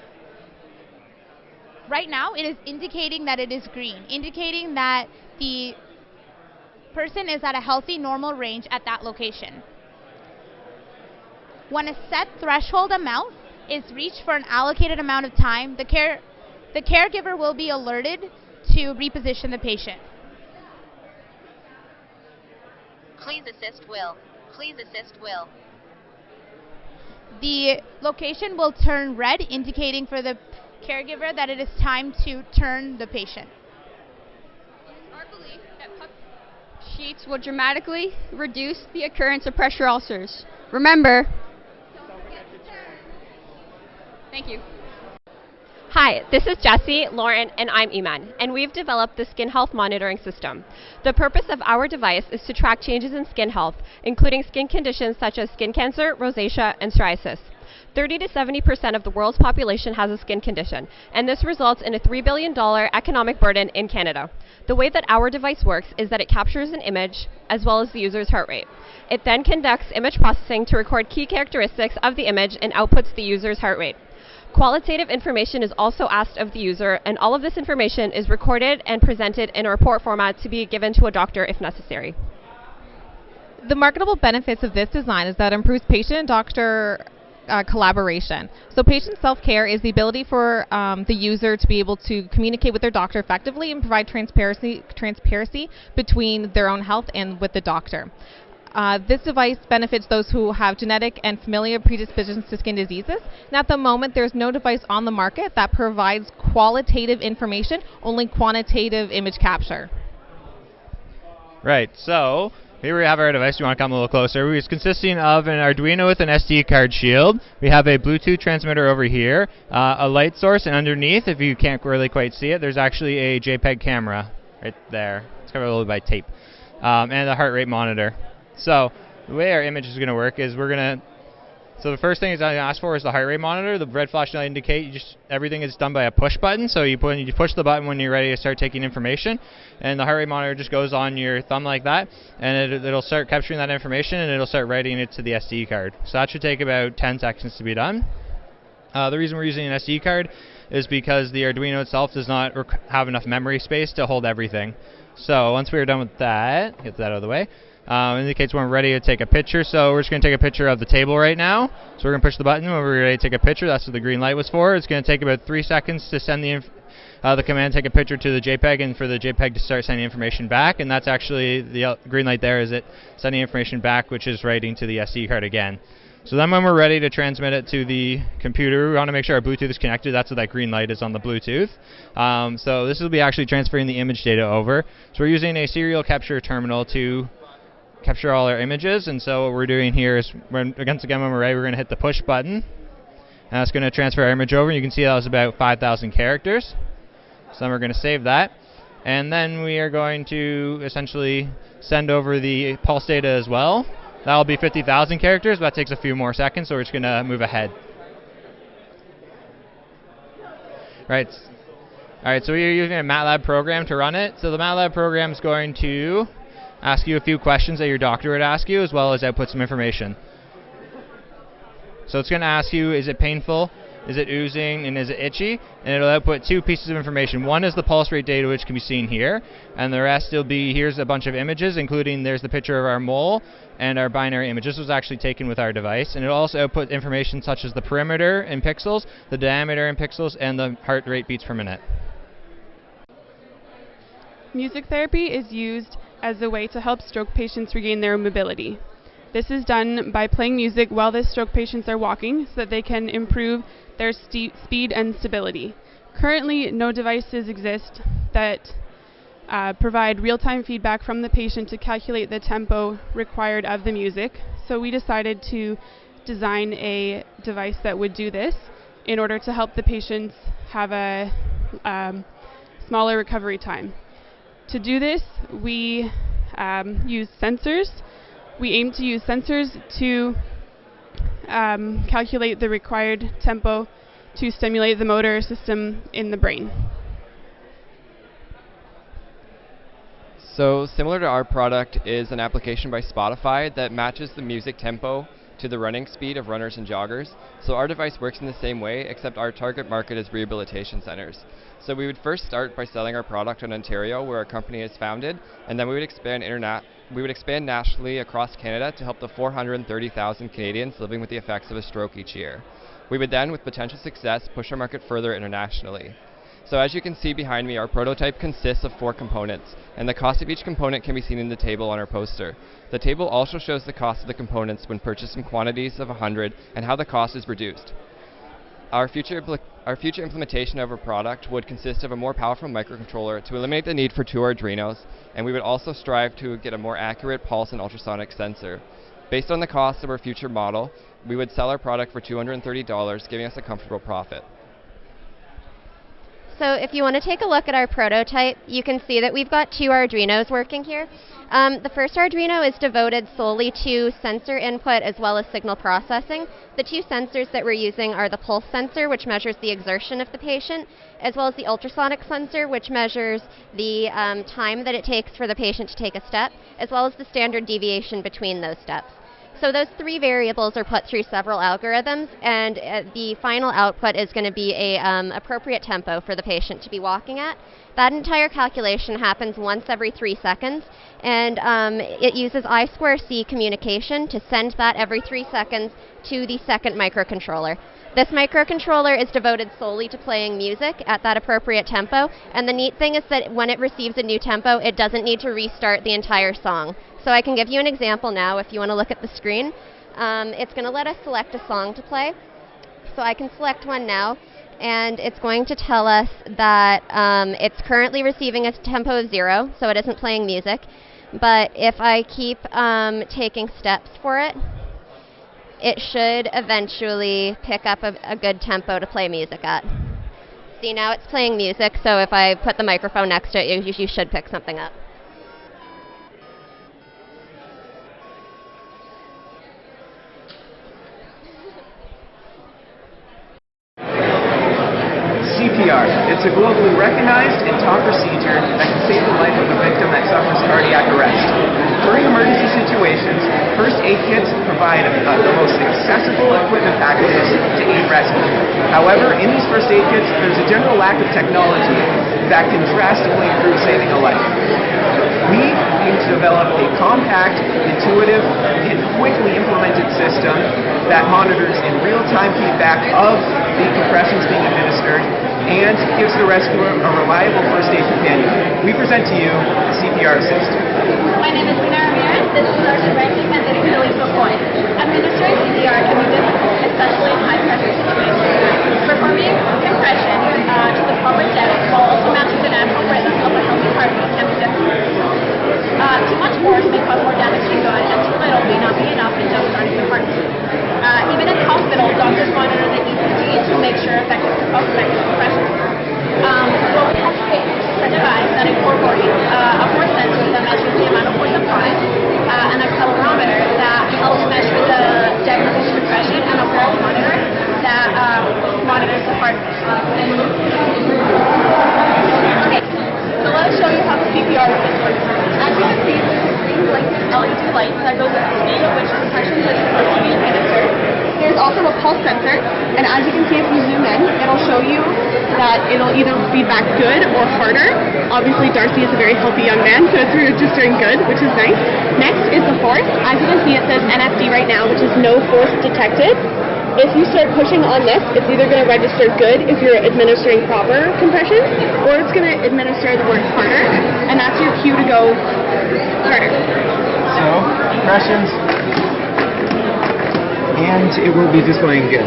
Right now, it is indicating that it is green, indicating that the person is at a healthy, normal range at that location. When a set threshold amount is reached for an allocated amount of time, the caregiver will be alerted to reposition the patient. Please assist Will. Please assist Will. The location will turn red, indicating for the caregiver that it is time to turn the patient. It is our belief that PUP sheets will dramatically reduce the occurrence of pressure ulcers. Remember, thank you. Hi, this is Jessie, Lauren, and I'm Iman, and we've developed the Skin Health Monitoring System. The purpose of our device is to track changes in skin health, including skin conditions such as skin cancer, rosacea, and psoriasis. 30 to 70% of the world's population has a skin condition, and this results in a $3 billion economic burden in Canada. The way that our device works is that it captures an image as well as the user's heart rate. It then conducts image processing to record key characteristics of the image and outputs the user's heart rate. Qualitative information is also asked of the user, and all of this information is recorded and presented in a report format to be given to a doctor if necessary. The marketable benefits of this design is that it improves patient and doctor collaboration. So patient self-care is the ability for the user to be able to communicate with their doctor effectively and provide transparency between their own health and with the doctor. This device benefits those who have genetic and familial predispositions to skin diseases. And at the moment, there's no device on the market that provides qualitative information, only quantitative image capture. Right, so here we have our device. You want to come a little closer. It's consisting of an Arduino with an SD card shield. We have a Bluetooth transmitter over here, a light source, and underneath, if you can't really quite see it, there's actually a JPEG camera right there. It's covered a little by tape, and a heart rate monitor. So the way our image is going to work is so the first thing is I ask for is the heart rate monitor. The red flash will indicate everything is done by a push button. So you push the button when you're ready to start taking information, and the heart rate monitor just goes on your thumb like that, and it'll start capturing that information, and it'll start writing it to the SD card. So that should take about 10 seconds to be done. The reason we're using an SD card is because the Arduino itself does not have enough memory space to hold everything. So once we're done with that, get that out of the way. indicates when we're ready to take a picture. So we're just going to take a picture of the table right now. So we're going to push the button when we're ready to take a picture. That's what the green light was for. It's going to take about 3 seconds to send the command take a picture to the JPEG and for the JPEG to start sending information back. And that's actually the green light there is it sending information back, which is writing to the SD card again. So then when we're ready to transmit it to the computer, we want to make sure our Bluetooth is connected. That's what that green light is on the Bluetooth. So this will be actually transferring the image data over. So we're using a serial capture terminal to capture all our images. And so what we're doing here is, when we're ready, we're going to hit the push button. And that's going to transfer our image over. You can see that was about 5,000 characters. So then we're going to save that. And then we are going to essentially send over the pulse data as well. That'll be 50,000 characters, but that takes a few more seconds, so we're just going to move ahead. Right. All right, so we're using a MATLAB program to run it. So the MATLAB program is going to ask you a few questions that your doctor would ask you, as well as output some information. So it's going to ask you, is it painful? Is it oozing, and is it itchy? And it'll output 2 pieces of information. One is the pulse rate data, which can be seen here, and the rest will be, here's a bunch of images, including there's the picture of our mole and our binary image. This was actually taken with our device, and it'll also output information such as the perimeter in pixels, the diameter in pixels, and the heart rate beats per minute. Music therapy is used as a way to help stroke patients regain their mobility. This is done by playing music while the stroke patients are walking so that they can improve their speed and stability. Currently, no devices exist that provide real-time feedback from the patient to calculate the tempo required of the music. So we decided to design a device that would do this in order to help the patients have a smaller recovery time. To do this, we use sensors. We aim to use sensors to calculate the required tempo to stimulate the motor system in the brain. So similar to our product is an application by Spotify that matches the music tempo to the running speed of runners and joggers. So our device works in the same way, except our target market is rehabilitation centers. So we would first start by selling our product in Ontario, where our company is founded, and then we would expand nationally across Canada to help the 430,000 Canadians living with the effects of a stroke each year. We would then, with potential success, push our market further internationally. So as you can see behind me, our prototype consists of 4 components, and the cost of each component can be seen in the table on our poster. The table also shows the cost of the components when purchased in quantities of 100 and how the cost is reduced. Our future implementation of our product would consist of a more powerful microcontroller to eliminate the need for 2 Arduinos, and we would also strive to get a more accurate pulse and ultrasonic sensor. Based on the cost of our future model, we would sell our product for $230, giving us a comfortable profit. So if you want to take a look at our prototype, you can see that we've got 2 Arduinos working here. The first Arduino is devoted solely to sensor input as well as signal processing. The 2 sensors that we're using are the pulse sensor, which measures the exertion of the patient, as well as the ultrasonic sensor, which measures the time that it takes for the patient to take a step, as well as the standard deviation between those steps. So those 3 variables are put through several algorithms, and the final output is going to be a appropriate tempo for the patient to be walking at. That entire calculation happens once every 3 seconds, and it uses I2C communication to send that every 3 seconds to the second microcontroller. This microcontroller is devoted solely to playing music at that appropriate tempo, and the neat thing is that when it receives a new tempo, it doesn't need to restart the entire song. So I can give you an example now if you want to look at the screen. It's going to let us select a song to play. So I can select one now, and it's going to tell us that it's currently receiving a tempo of 0, so it isn't playing music. But if I keep taking steps for it, it should eventually pick up a good tempo to play music at. See, now it's playing music, so if I put the microphone next to it, you should pick something up. CPR. It's a globally recognized and taught procedure that can save the life of a victim that suffers cardiac arrest. During emergency situations, first aid kits provide the most accessible equipment packages to aid rescue. However, in these first aid kits, there's a general lack of technology that can drastically improve saving a life. We, looking to develop a compact, intuitive, and quickly implemented system that monitors in real-time feedback of the compressions being administered and gives the rescuer a reliable first aid companion. We present to you the CPR Assist. My name is Lina Ramirez. This is our device that is Achilles McCoy. Administering CPR can be difficult, especially in high-pressure situations. Performing compression to the proper depth while also matching the natural rhythm of a healthy heartbeat can be difficult. Too much force may cause more damage to good, and too little may not be enough in just starting the heartbeat. Even in hospital, doctors monitor the ECG to make sure effective compression. What we have here is a device that incorporates a force sensor that measures the amount of force applied, an accelerometer that helps measure the depth of compression, and a pulse monitor that monitors the heart rate. Okay, so let's show you how the CPR system works. As you can see, there's a green blinking LED light that goes at the speed at which compression is supposed to be administered. There's also a pulse sensor, and as you can see if you zoom in, it'll show you that it'll either feed back good or harder. Obviously, Darcy is a very healthy young man, so it's registering good, which is nice. Next is the force. As you can see, it says NFD right now, which is no force detected. If you start pushing on this, it's either going to register good if you're administering proper compression, or it's going to administer the word harder, and that's your cue to go harder. So, compressions, and it will be displaying good.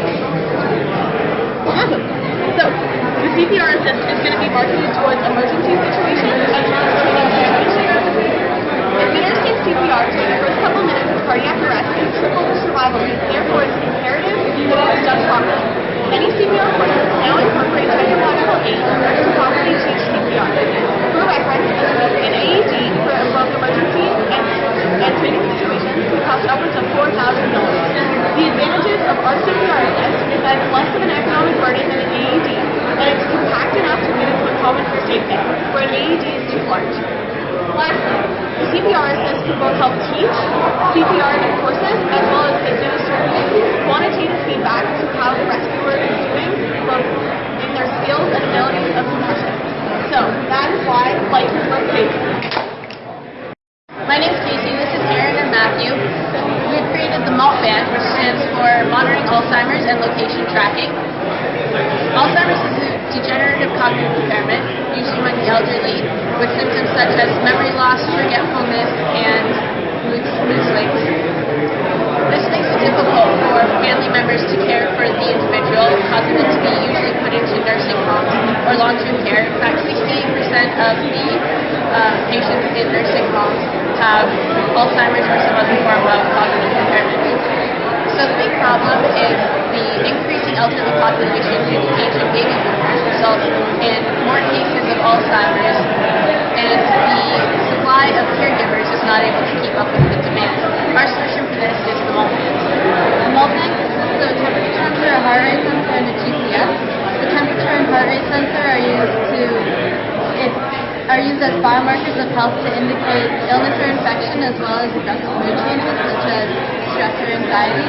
Awesome. So, the CPR Assist is going to be marketed towards emergency situations as well as treating situations. Administering CPR during the first couple minutes of cardiac arrest is critical for survival rate. Therefore, it's imperative that it is done properly. Many CPR courses now incorporate technological aids to properly teach CPR. For reference, an AED for both emergency and training situations can cost upwards of $4,000. The advantages of our CPR Assist is that it's less of an economic burden than an AED, and it's compact enough to fit into a common first aid kit, where an AED is too large. Lastly, the CPR Assist can both help teach CPR in courses as well as administer quantitative feedback to how the rescuer is doing, both in their skills and abilities of compression. So, that is why life is worth saving. My name is Casey, this is Aaron and Matthew. We've created the Malt band, which stands for Monitoring Alzheimer's and Location Tracking. Alzheimer's is a degenerative cognitive impairment, usually among the elderly, with symptoms such as memory loss, forgetfulness, and mood swings. This makes it difficult for family members to care for the individual, causing them to be usually put into nursing homes or long-term care. In fact, 68% of the patients in nursing homes have Alzheimer's or some other form of cognitive impairment. So the big problem is the increasing elderly population due to aging baby boomers results in more cases of Alzheimer's, and the supply of caregivers is not able to keep up with the demand. Our solution for this is the Malt band. The Malt band consists of a temperature sensor, a heart rate sensor, and a GPS. The temperature and heart rate sensor are used as biomarkers of health to indicate illness or infection, as well as aggressive mood changes such as stress or anxiety.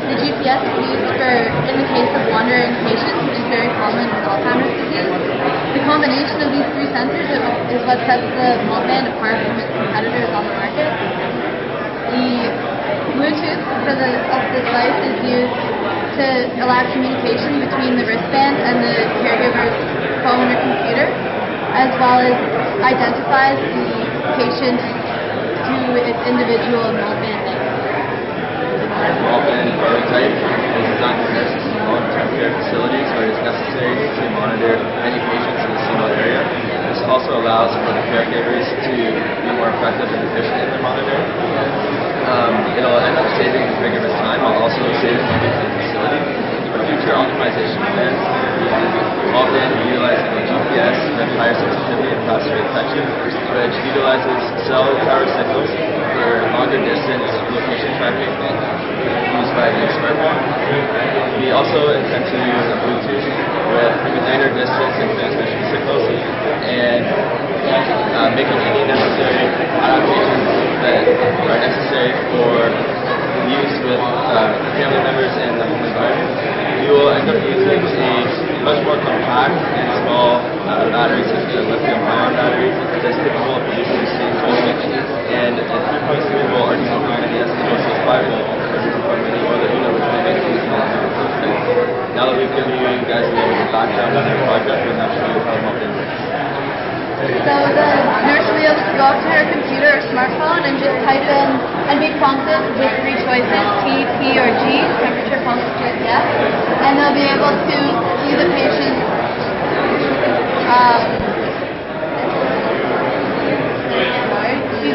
The GPS is used in the case of wandering patients, which is very common in Alzheimer's disease. The combination of these three sensors is what sets the Malt band apart from its competitors on the market. The Bluetooth of the device is used to allow communication between the wristband and the caregiver's phone or computer, as well as identifies the patient to its individual Malt band name. Our Malt band prototype is designed for nurses in long-term care facilities where it is necessary to monitor many patients in a single area. This also allows for the caregivers to be more effective and efficient in their monitoring. It'll end up saving the caregiver's time while also saving money for the facility. For future optimization plans, the Malt band utilizing the GPS with higher sensitivity and faster detection, which utilizes cell tower signals for longer distance location tracking used by the smartphone. We also intend to use a Bluetooth with greater distance and transmission signals, and making any necessary adaptations that are necessary for use with family members in the home environment. We will end up using a much more compact and small batteries such as lithium-ion batteries that's capable of producing the same voltage, and a 3.3 volt Arduino current is versus 5 volt from any other Arduino, which will make these non-invasive. Now that we've given you guys a little bit of background on our project, we're going to show you how Malt works. So the nurse will be able to go up to her computer or smartphone and just type in and be prompted with 3 choices, T, P, or G, temperature, pulse, yes, and they'll be able to see the patient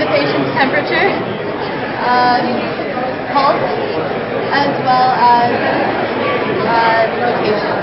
patient's temperature, pulse, as well as location.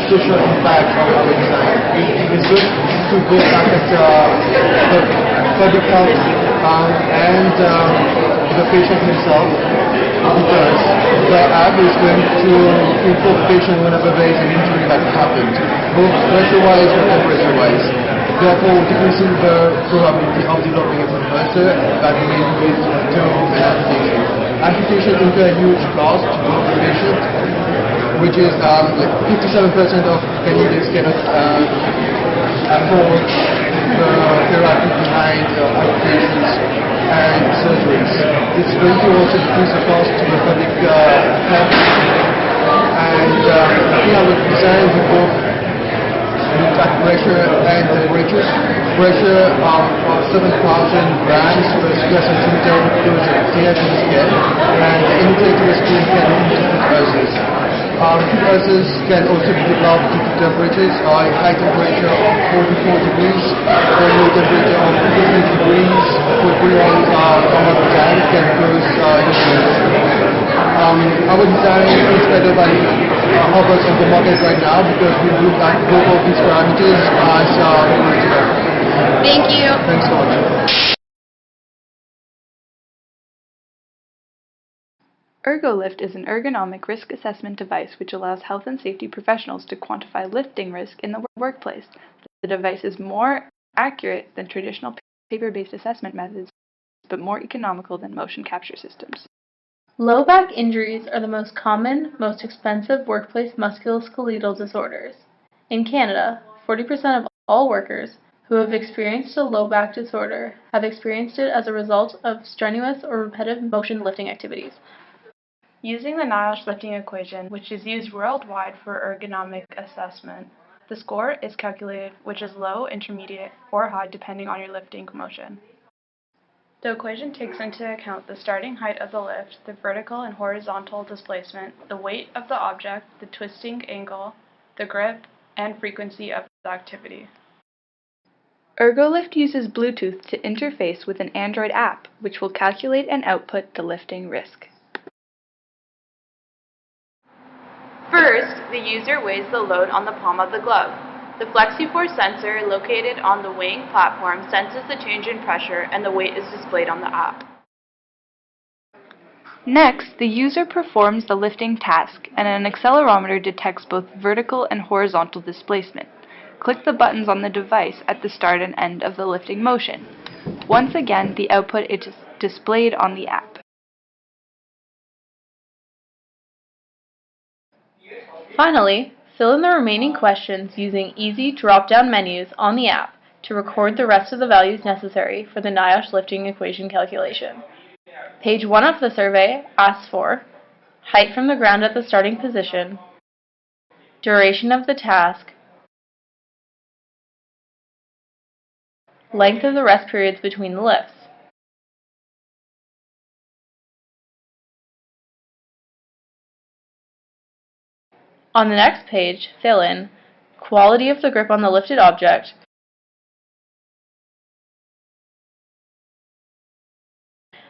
Social impact of our design. It's good to look at the public health and the patient himself, because the app is going to inform the patient whenever there is an injury that happened, both pressure-wise and temperature-wise. Therefore, decreasing the probability of developing a ulcer that may lead to an amputation. Amputation incurs a huge cost to the patient, which is 57% of Canadians cannot afford the therapy behind amputations and surgeries. It's going to also decrease the cost to the public health. And I think our design will both look at pressure and temperature. Pressure of 7,000 grams per square centimeter goes clear to the skin, and anything to the skin can lead to ulcers. Food ulcers can also be developed due to temperatures, high temperature of 44 degrees, or low temperature of 50 degrees, for prolonged amount of time can cause illness. Our design is better than others on the market right now because we look at both of these parameters as original. Thank you. Thanks so much. Ergolift is an ergonomic risk assessment device which allows health and safety professionals to quantify lifting risk in the workplace. The device is more accurate than traditional paper-based assessment methods, but more economical than motion capture systems. Low back injuries are the most common, most expensive workplace musculoskeletal disorders. In Canada, 40% of all workers who have experienced a low back disorder have experienced it as a result of strenuous or repetitive motion lifting activities. Using the NIOSH lifting equation, which is used worldwide for ergonomic assessment, the score is calculated, which is low, intermediate, or high depending on your lifting motion. The equation takes into account the starting height of the lift, the vertical and horizontal displacement, the weight of the object, the twisting angle, the grip, and frequency of the activity. Ergolift uses Bluetooth to interface with an Android app, which will calculate and output the lifting risk. First, the user weighs the load on the palm of the glove. The FlexiForce sensor located on the weighing platform senses the change in pressure and the weight is displayed on the app. Next, the user performs the lifting task and an accelerometer detects both vertical and horizontal displacement. Click the buttons on the device at the start and end of the lifting motion. Once again, the output is displayed on the app. Finally, fill in the remaining questions using easy drop-down menus on the app to record the rest of the values necessary for the NIOSH lifting equation calculation. Page 1 of the survey asks for height from the ground at the starting position, duration of the task, length of the rest periods between the lifts. On the next page, fill in quality of the grip on the lifted object,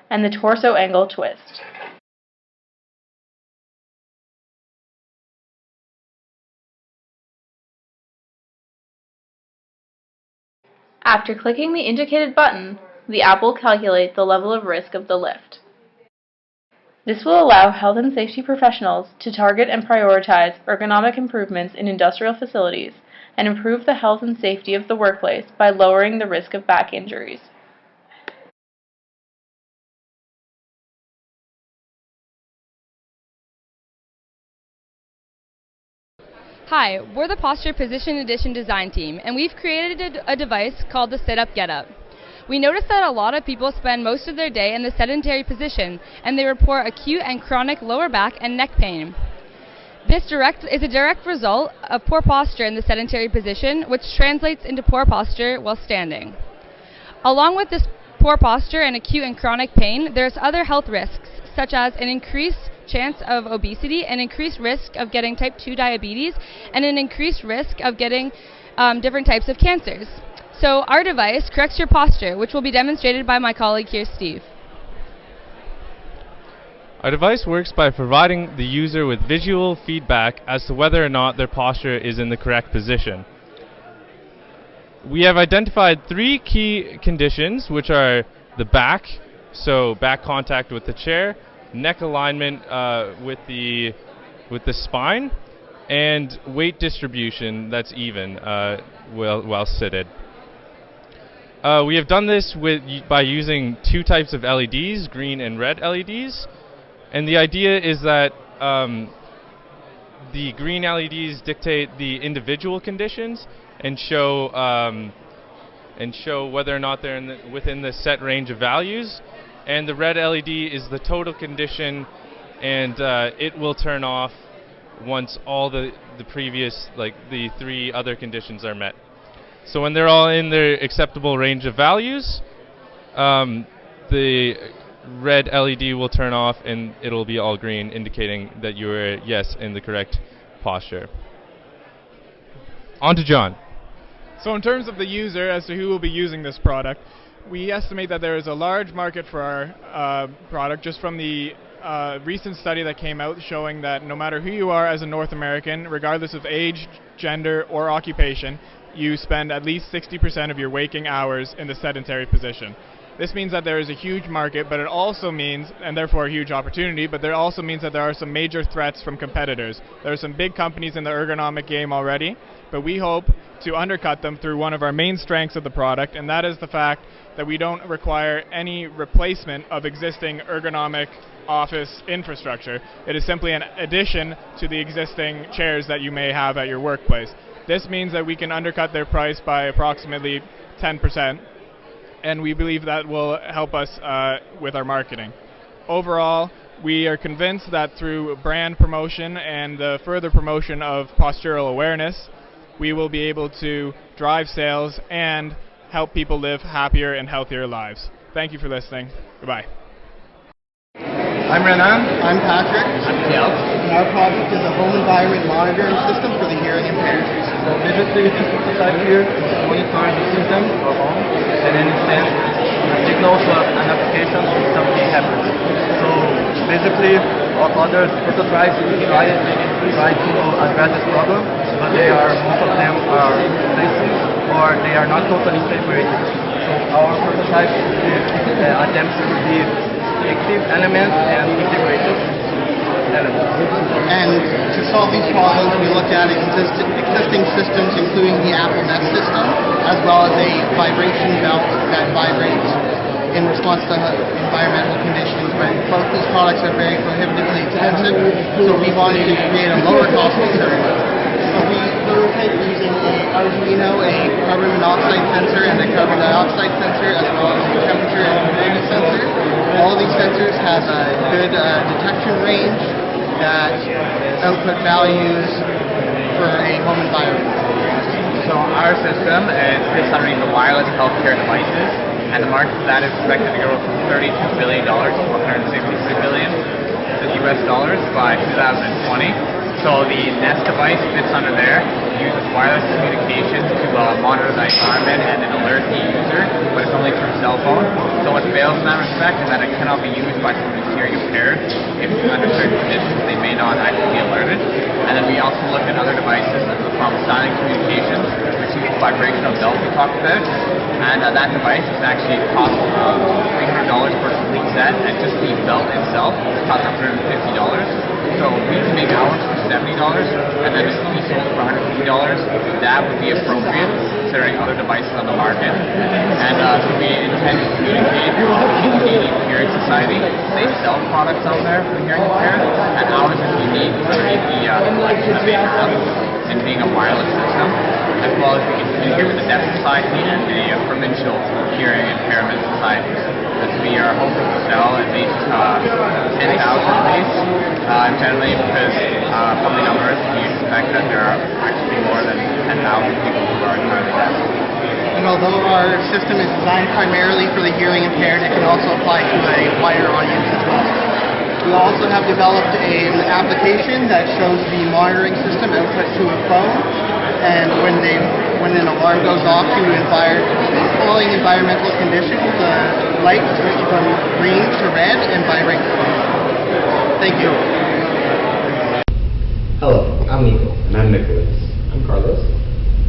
and the torso angle twist. After clicking the indicated button, the app will calculate the level of risk of the lift. This will allow health and safety professionals to target and prioritize ergonomic improvements in industrial facilities and improve the health and safety of the workplace by lowering the risk of back injuries. Hi, we're the Posture Position Edition design team, and we've created a device called the Situp Getup. We noticed that a lot of people spend most of their day in the sedentary position, and they report acute and chronic lower back and neck pain. This is a direct result of poor posture in the sedentary position, which translates into poor posture while standing. Along with this poor posture and acute and chronic pain, there's other health risks, such as an increased chance of obesity, an increased risk of getting type 2 diabetes, and an increased risk of getting different types of cancers. So our device corrects your posture, which will be demonstrated by my colleague here, Steve. Our device works by providing the user with visual feedback as to whether or not their posture is in the correct position. We have identified 3 key conditions, which are the back, so back contact with the chair, neck alignment with the spine, and weight distribution that's even while seated. We have done this by using 2 types of LEDs, green and red LEDs, and the idea is that the green LEDs dictate the individual conditions and show whether or not they're within the set range of values, and the red LED is the total condition, and it will turn off once all the previous, like the 3 other conditions are met. So when they're all in their acceptable range of values, the red LED will turn off and it'll be all green, indicating that you are, yes, in the correct posture. On to John. So in terms of the user, as to who will be using this product, we estimate that there is a large market for our product just from the recent study that came out showing that no matter who you are as a North American, regardless of age, gender, or occupation, you spend at least 60% of your waking hours in the sedentary position. This means that there is a huge market, but it also means, and therefore a huge opportunity, but there also means that there are some major threats from competitors. There are some big companies in the ergonomic game already, but we hope to undercut them through one of our main strengths of the product, and that is the fact that we don't require any replacement of existing ergonomic office infrastructure. It is simply an addition to the existing chairs that you may have at your workplace. This means that we can undercut their price by approximately 10%, and we believe that will help us with our marketing. Overall, we are convinced that through brand promotion and the further promotion of postural awareness, we will be able to drive sales and help people live happier and healthier lives. Thank you for listening. Goodbye. I'm Renan. I'm Patrick. I'm Miguel. And our project is a home environment monitoring system for the hearing impaired. So basically, this prototype here monitors the symptoms of home, and then it sends signals to an application if something happens. So basically, all other prototypes try to address this problem, but most of them are lazy or they are not totally separated. So our prototype attempts to be active elements and integrated elements. And to solve these problems, we looked at existing systems, including the Apple Nest system, as well as a vibration belt that vibrates in response to environmental conditions. But both these products are very prohibitively expensive, so we wanted to create a lower cost alternative. So we prototyped using an Arduino, a carbon monoxide sensor, and a carbon dioxide sensor, as well as a temperature and humidity sensor. All of these sensors have a good detection range that output values for a home environment. So our system sits underneath the wireless healthcare devices, and the market for that is expected to grow from $32 billion to $163 billion US dollars by 2020. So the Nest device fits under there, uses wireless communication to monitor the environment and then alert the user, but it's only through cell phone. So what fails in that respect is that it cannot be used by someone who's hearing impaired. If under certain conditions, they may not actually be alerted. And then we also look at other devices from silent communications, which is the vibrational belt we talked about. And that device is actually cost $300 per complete set, and just the belt itself costs $150. So we can make ours for $70, and then if we sold for $150, that would be appropriate considering other devices on the market. And so we intend to communicate with the Canadian Hearing Society. They sell products out there for hearing impaired, and ours is unique underneath the collection that they have and being a wireless system, as well as we can communicate with the Deaf Society and the Provincial Hearing Impairment Society. This will be our hope to sell at least 10,000 at least, generally, because from the numbers we expect that there are actually more than 10,000 people who are currently deaf. And although our system is designed primarily for the hearing impaired, it can also apply to a wider audience as well. We also have developed an application that shows the monitoring system output to a phone, and when an alarm goes off to following environmental conditions, the light switch from green to red and vibrate the phone. Thank you. Hello, I'm Nico. And I'm Nicholas. I'm Carlos.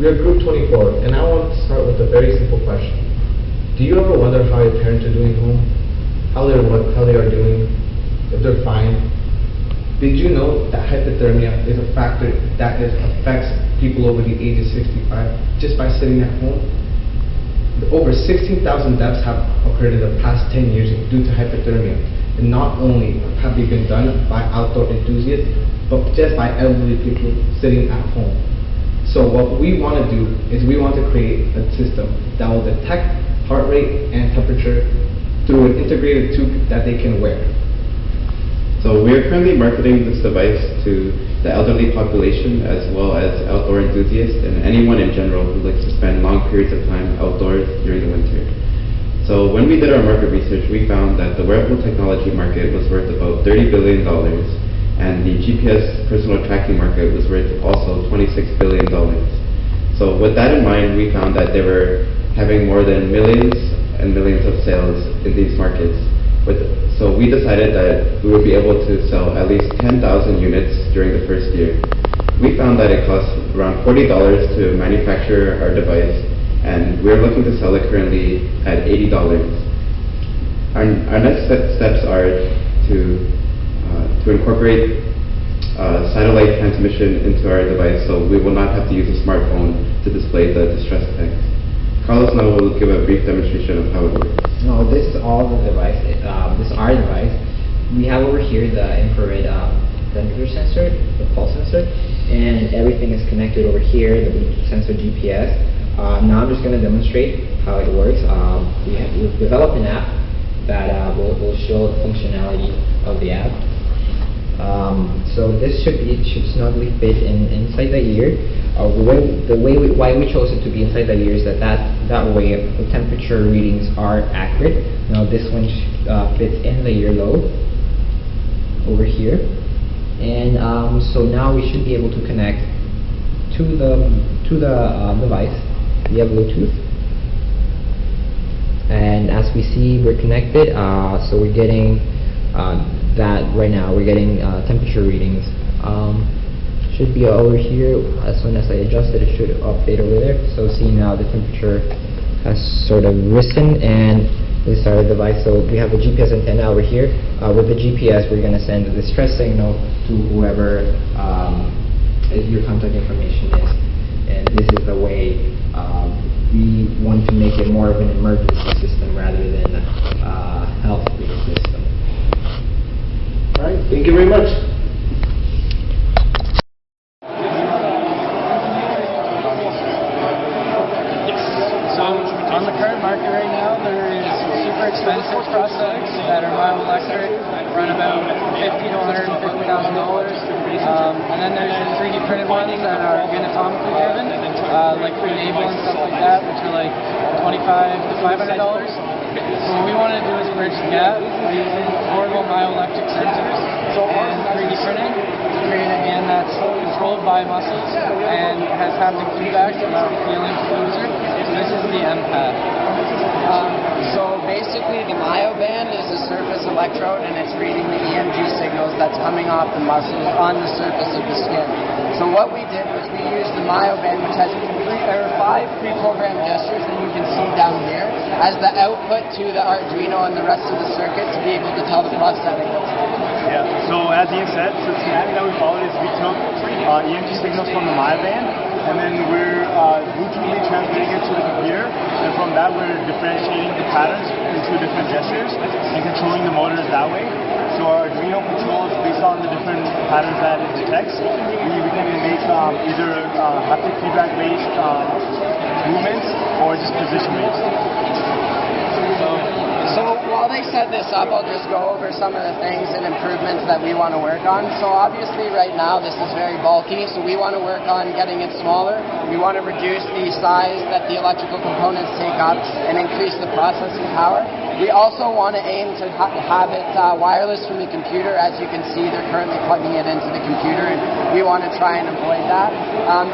We are Group 24, and I want to start with a very simple question. Do you ever wonder how your parents are doing home? How they are doing? If they're fine? Did you know that hypothermia is a factor that affects people over the age of 65 just by sitting at home? Over 16,000 deaths have occurred in the past 10 years due to hypothermia. And not only have they been done by outdoor enthusiasts, but just by elderly people sitting at home. So what we want to do is we want to create a system that will detect heart rate and temperature through an integrated tube that they can wear. So we are currently marketing this device to the elderly population as well as outdoor enthusiasts and anyone in general who likes to spend long periods of time outdoors during the winter. So when we did our market research, we found that the wearable technology market was worth about $30 billion, and the GPS personal tracking market was worth also $26 billion. So with that in mind, we found that they were having more than millions and millions of sales in these markets. So we decided that we would be able to sell at least 10,000 units during the first year. We found that it costs around $40 to manufacture our device, and we're looking to sell it currently at $80. Our next steps are to incorporate satellite transmission into our device, so we will not have to use a smartphone to display the distress text. Carlos now will give a brief demonstration of how it works. No, this is all the device. This is our device. We have over here the infrared temperature sensor, the pulse sensor, and everything is connected over here, the Bluetooth sensor, GPS. Now I'm just going to demonstrate how it works. We've developed an app that will show the functionality of the app. So this should snugly fit inside the ear. Why we chose it to be inside the ear is that way the temperature readings are accurate. Now this one fits in the earlobe, over here. And so now we should be able to connect to the device via Bluetooth. And as we see, we're connected. So we're getting that right now. We're getting temperature readings. Should be over here. As soon as I adjust it, it should update over there. So see now the temperature has sort of risen, and this is our device. So we have a GPS antenna over here. With the GPS, we're going to send a distress signal to whoever your contact information is. And this is the way we want to make it more of an emergency system rather than a health-based system. All right, thank you very much. On the current market right now, there is super expensive prosthetics that are Myoelectric, run about $50,000 to $150,000. And then there's the 3D printed ones that are anatomically driven, like Preemptive and stuff like that, which are like $25 to $500. So what we want to do is bridge the gap by using portable Myoelectric sensors and 3D printing to create a hand that's controlled by muscles and has haptic feedback to allow feeling to the user. So this is the empath. So basically the myoband is a surface electrode, and it's reading the EMG signals that's coming off the muscles on the surface of the skin. So what we did was we used the myoband, which has 5 pre-programmed gestures that you can see down here, as the output to the Arduino and the rest of the circuit to be able to tell the prosthetic what's happening. Yeah, so as Ian said, so the schematic that we followed is we took EMG signals from the myoband, and then we're Bluetoothly transmitting it to the computer, and from that we're differentiating the patterns into different gestures and controlling the motors that way. So our Arduino controls based on the different patterns that it detects. We can make either haptic feedback based movements or just position based. So while they set this up, I'll just go over some of the things and improvements that we want to work on. So obviously right now this is very bulky, so we want to work on getting it smaller. We want to reduce the size that the electrical components take up and increase the processing power. We also want to aim to have it wireless from the computer. As you can see, they're currently plugging it into the computer, and we want to try and avoid that.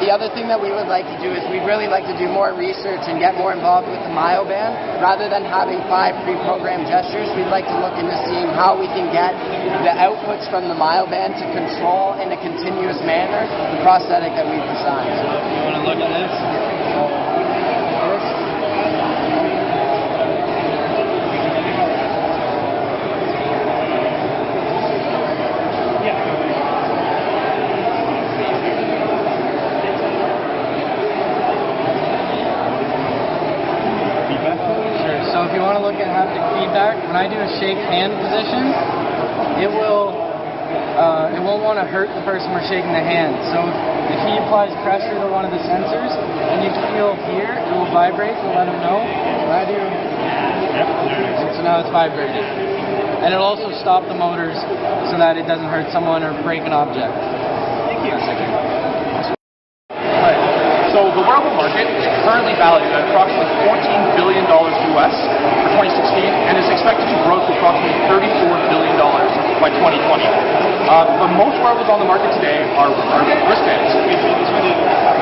The other thing that we would like to do is we'd really like to do more research and get more involved with the myoband. Rather than having 5 pre-programmed gestures, we'd like to look into seeing how we can get the outputs from the myoband to control in a continuous manner the prosthetic that we've designed. So if you want to look at this. So if you want to look at haptic feedback, when I do a shake hand position, it won't want to hurt the person we're shaking the hand. So if he applies pressure to one of the sensors and you feel here, it will vibrate to let him know. When I do, so now it's vibrating. And it'll also stop the motors so that it doesn't hurt someone or break an object. Thank you. So the wearable market is currently valued at approximately $14 billion US for 2016 and is expected to grow to approximately $34 billion by 2020. The most wearables on the market today are wristbands.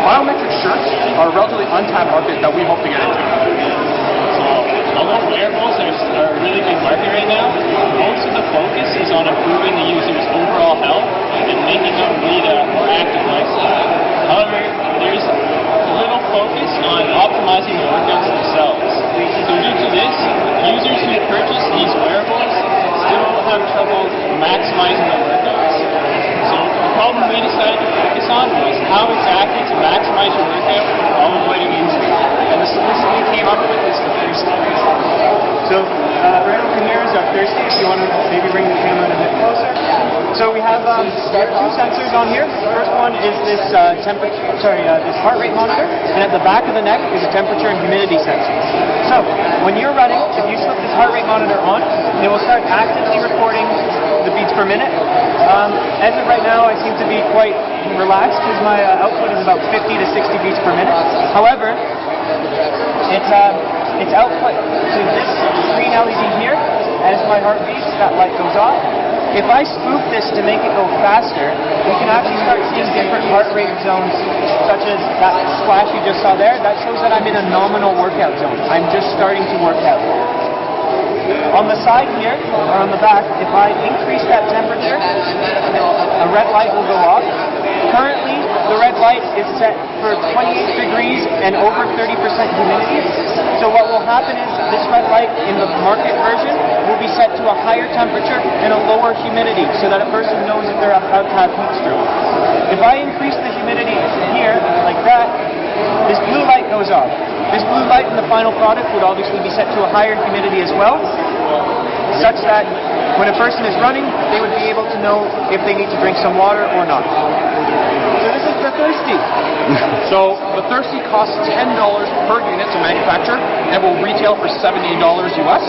Biometric shirts are a relatively untapped market that we hope to get into. So although wearables are a really big market right now, most of the focus is on improving the user's overall health and making them lead a more active lifestyle. However, there's little focus on optimizing the workouts themselves. So due to this, users who purchase these wearables still have trouble maximizing the workouts. So the problem we decided to focus on was how exactly to maximize your workout while avoiding injury. And the solution we came up with is the Thirsty. So right over here is our Thirsty, if you want to maybe bring the camera in a bit closer. So we have 2 sensors on here. The first one is this this heart rate monitor, and at the back of the neck is a temperature and humidity sensor. So when you're running, if you slip this heart rate monitor on, it will start actively recording the beats per minute. As of right now, I seem to be quite relaxed because my output is about 50 to 60 beats per minute. However, its output to this green LED here, as my heart beats, that light goes off. If I spoof this to make it go faster, we can actually start seeing different heart rate zones, such as that splash you just saw there. That shows that I'm in a nominal workout zone. I'm just starting to work out. On the side here, or on the back, if I increase that temperature, a red light will go off. Currently, the red light is set for 28 degrees and over 30% humidity. So what will happen is this red light in the market version will be set to a higher temperature and a lower humidity so that a person knows if they're about to have heat stroke. If I increase the humidity here, like that, this blue light goes off. This blue light in the final product would obviously be set to a higher humidity as well, such that when a person is running, they would be able to know if they need to drink some water or not. So this is the Thirsty. So the Thirsty costs $10 per unit to manufacture and will retail for $70 US.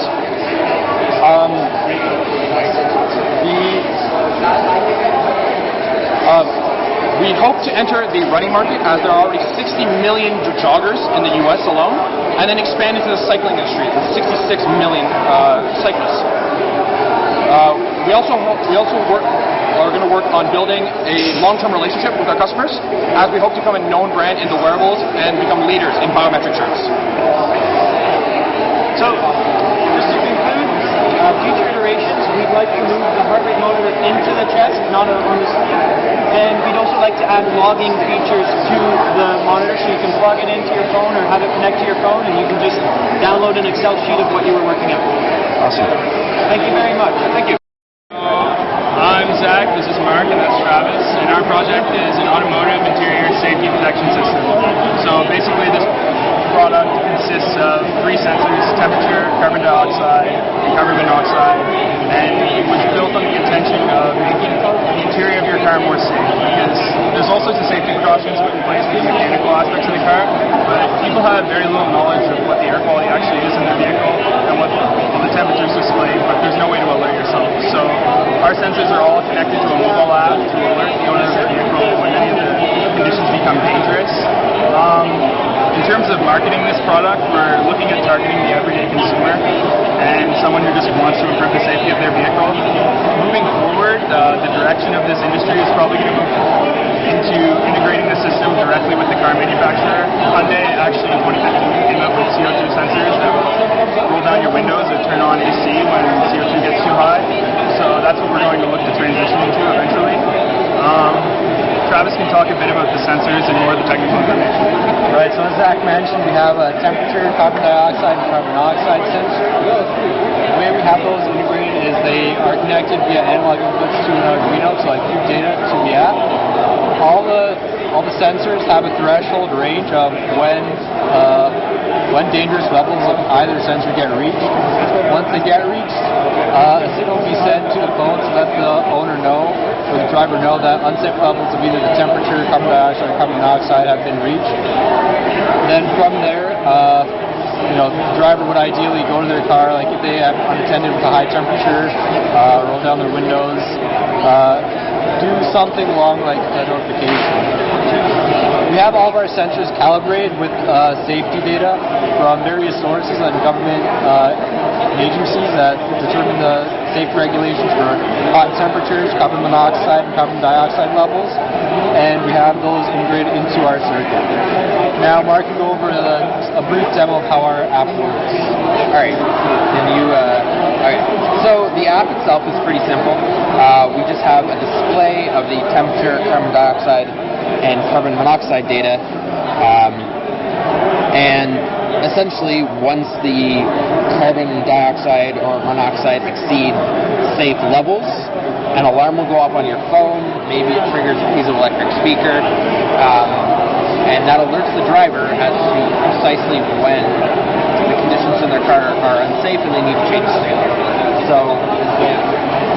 We hope to enter the running market as there are already 60 million joggers in the US alone, and then expand into the cycling industry with 66 million cyclists. We also are going to work on building a long-term relationship with our customers as we hope to become a known brand in the wearables and become leaders in biometric shirts. So, just to conclude, future iterations, we'd like to move the heart rate monitor into the chest, not on the sleeve. And we'd also like to add logging features to the monitor so you can plug it into your phone or have it connect to your phone and you can just download an Excel sheet of what you were working out. Awesome. Thank you very much. Thank you. I'm Zach, this is Mark, and that's Travis, and our project is an automotive interior safety protection system. So basically this product consists of 3 sensors: temperature, carbon dioxide, and carbon monoxide, and it was built on the intention of making the interior of your car more safe, because there's all sorts of safety precautions put in place for the mechanical aspects of the car, but people have very little knowledge of what the air quality actually is in their vehicle and what the temperature's displayed, but there's no way to alert yourself. So our sensors are all connected to a mobile app to alert the owner of the vehicle when any of the conditions become dangerous. In terms of marketing this product, we're looking at targeting the everyday consumer and someone who just wants to improve the safety of their vehicle. Moving forward, the direction of this industry is probably going to move into integrating the system directly with the car manufacturer. Hyundai actually in 2015 came up with CO2 sensors that will roll down your windows or turn on AC when CO2 gets too high. So that's what we're going to look to transition into eventually. Travis can talk a bit about the sensors and more of the technical information. Right, so as Zach mentioned, we have a temperature, carbon dioxide, and carbon monoxide sensor. The way we have those integrated is they are connected via analog inputs to an Arduino to feed data to the app. All the sensors have a threshold range of when dangerous levels of either sensor get reached. Once they get reached, a signal will be sent to the phone to let the owner know, or the driver know, that unsafe levels of either the temperature, carbon dioxide, or carbon monoxide have been reached. Then from there, the driver would ideally go to their car, like if they have unattended with a high temperature, roll down their windows, do something along like a notification. We have all of our sensors calibrated with safety data from various sources and government agencies that determine the safety regulations for hot temperatures, carbon monoxide, and carbon dioxide levels, and we have those integrated into our circuit. Now, Mark can go over a brief demo of how our app works. Alright, so the app itself is pretty simple. We just have a display of the temperature, carbon dioxide, and carbon monoxide data, and essentially once the carbon dioxide or monoxide exceed safe levels, an alarm will go off on your phone. Maybe it triggers a piece of electric speaker, and that alerts the driver as to precisely when the conditions in their car are unsafe and they need to change the signal. So if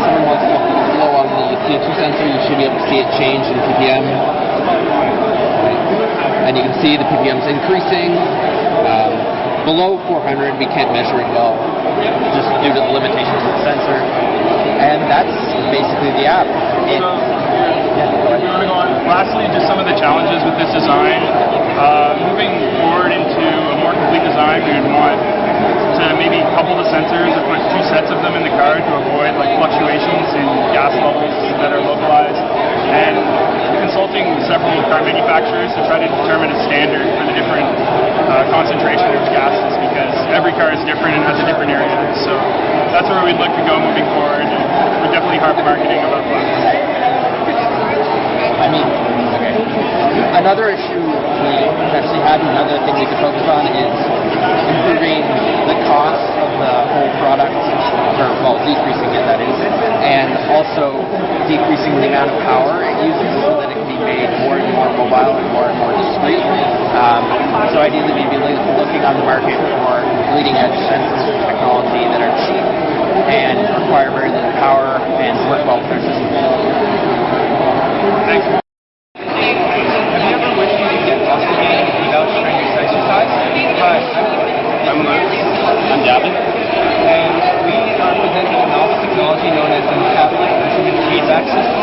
someone wants to blow on the CO2 sensor, you should be able to see it change in ppm. And you can see the ppm's increasing. Below 400, we can't measure it well, just due to the limitations of the sensor. And that's basically the app. Lastly, just some of the challenges with this design. Moving forward into a more complete design, we would want to maybe couple the sensors or put 2 sets of them in the car to avoid fluctuations in gas car manufacturers to try to determine a standard for the different concentration of gases, because every car is different and has a different area. So that's where we'd look to go moving forward, and we're definitely hard marketing of our platform. I mean, okay. Another issue we actually have, another thing we could focus on is improving the cost of the whole product, or well, decreasing it, that is, and also decreasing the amount of power it uses so that it can be made more and more mobile and more discreet. So ideally, we'd be looking on the market for leading edge sensors and technology that are cheap and require very little power and work well with our system. Thanks. Have you ever wished you could get muscle gain without strenuous exercise? Hi, I'm Luke. I'm Gavin. And we are presenting a novel technology known as the tablet instrument feedback system.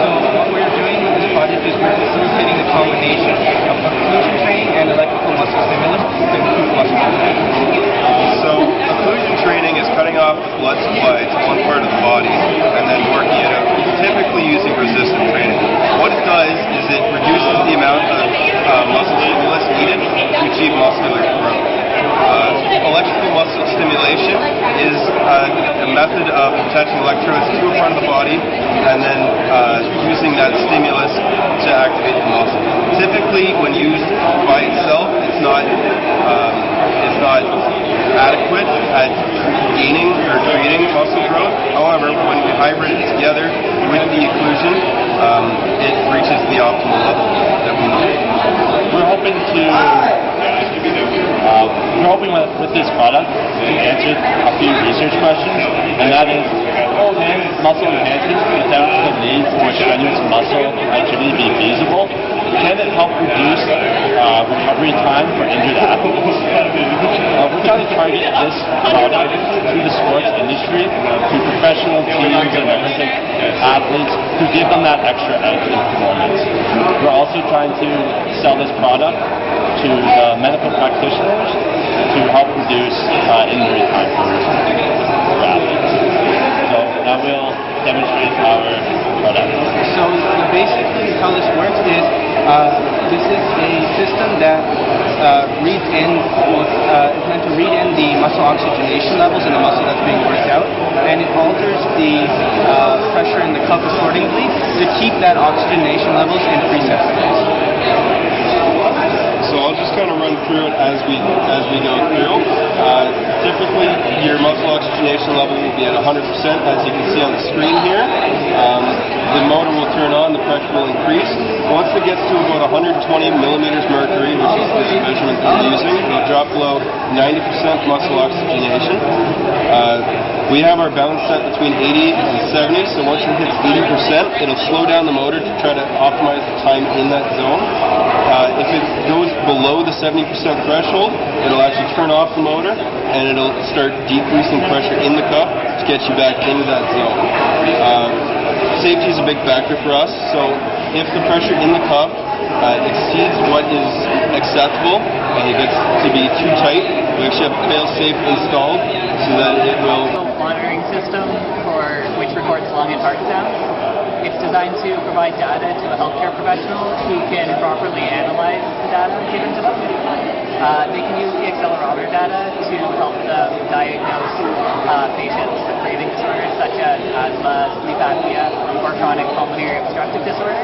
So what we're doing with this project is we're facilitating the combination of occlusion training and electrical muscle stimulus to improve muscle movement. So occlusion training is cutting off the blood supply to one part of the body and then working it out, typically using resistant training. What it does is it reduces the amount of muscle stimulus needed to achieve muscular growth. Electrical muscle stimulation is a method of attaching electrodes to a part of the body and then using that stimulus to activate the muscle. Typically, when used by itself, it's not adequate at gaining or creating muscle growth. However, when we hybrid it together with the occlusion, it reaches the optimal level that we need. We're hoping with this product to answer a few research questions, and that is, can muscle enhancement without the need for strenuous muscle activity be feasible? Can it help reduce recovery time for injured athletes? We're trying to target this product to the sports industry, to professional teams and Olympic athletes, to give them that extra edge in performance. We're also trying to sell this product to the medical practitioners to help reduce injury time for athletes. So now we'll demonstrate our product. So basically how this works is this is a system that reads in, is meant to read in the muscle oxygenation levels in the muscle that's being worked out, and it alters the pressure in the cuff accordingly to keep that oxygenation levels in preset space. So I'll just kind of run through it as we go through. Typically, your muscle oxygenation level will be at 100%, as you can see on the screen here. The motor will turn on, the pressure will increase. Once it gets to about 120 millimeters mercury, which is the measurement that we're using, it'll drop below 90% muscle oxygenation. We have our balance set between 80 and 70, so once it hits 80%, it'll slow down the motor to try to optimize the time in that zone. If it goes below the 70% threshold, it'll actually turn off the motor and it'll start decreasing pressure in the cuff to get you back into that zone. Safety is a big factor for us, so if the pressure in the cuff exceeds what is acceptable and it gets to be too tight, we actually have fail-safe installed so that it will... monitoring system which records lung and heart sounds. It's designed to provide data to a healthcare professional who can properly analyze the data given to them. They can use the accelerometer data to help them diagnose patients with breathing disorders such as asthma, sleep apnea, or chronic pulmonary obstructive disorder.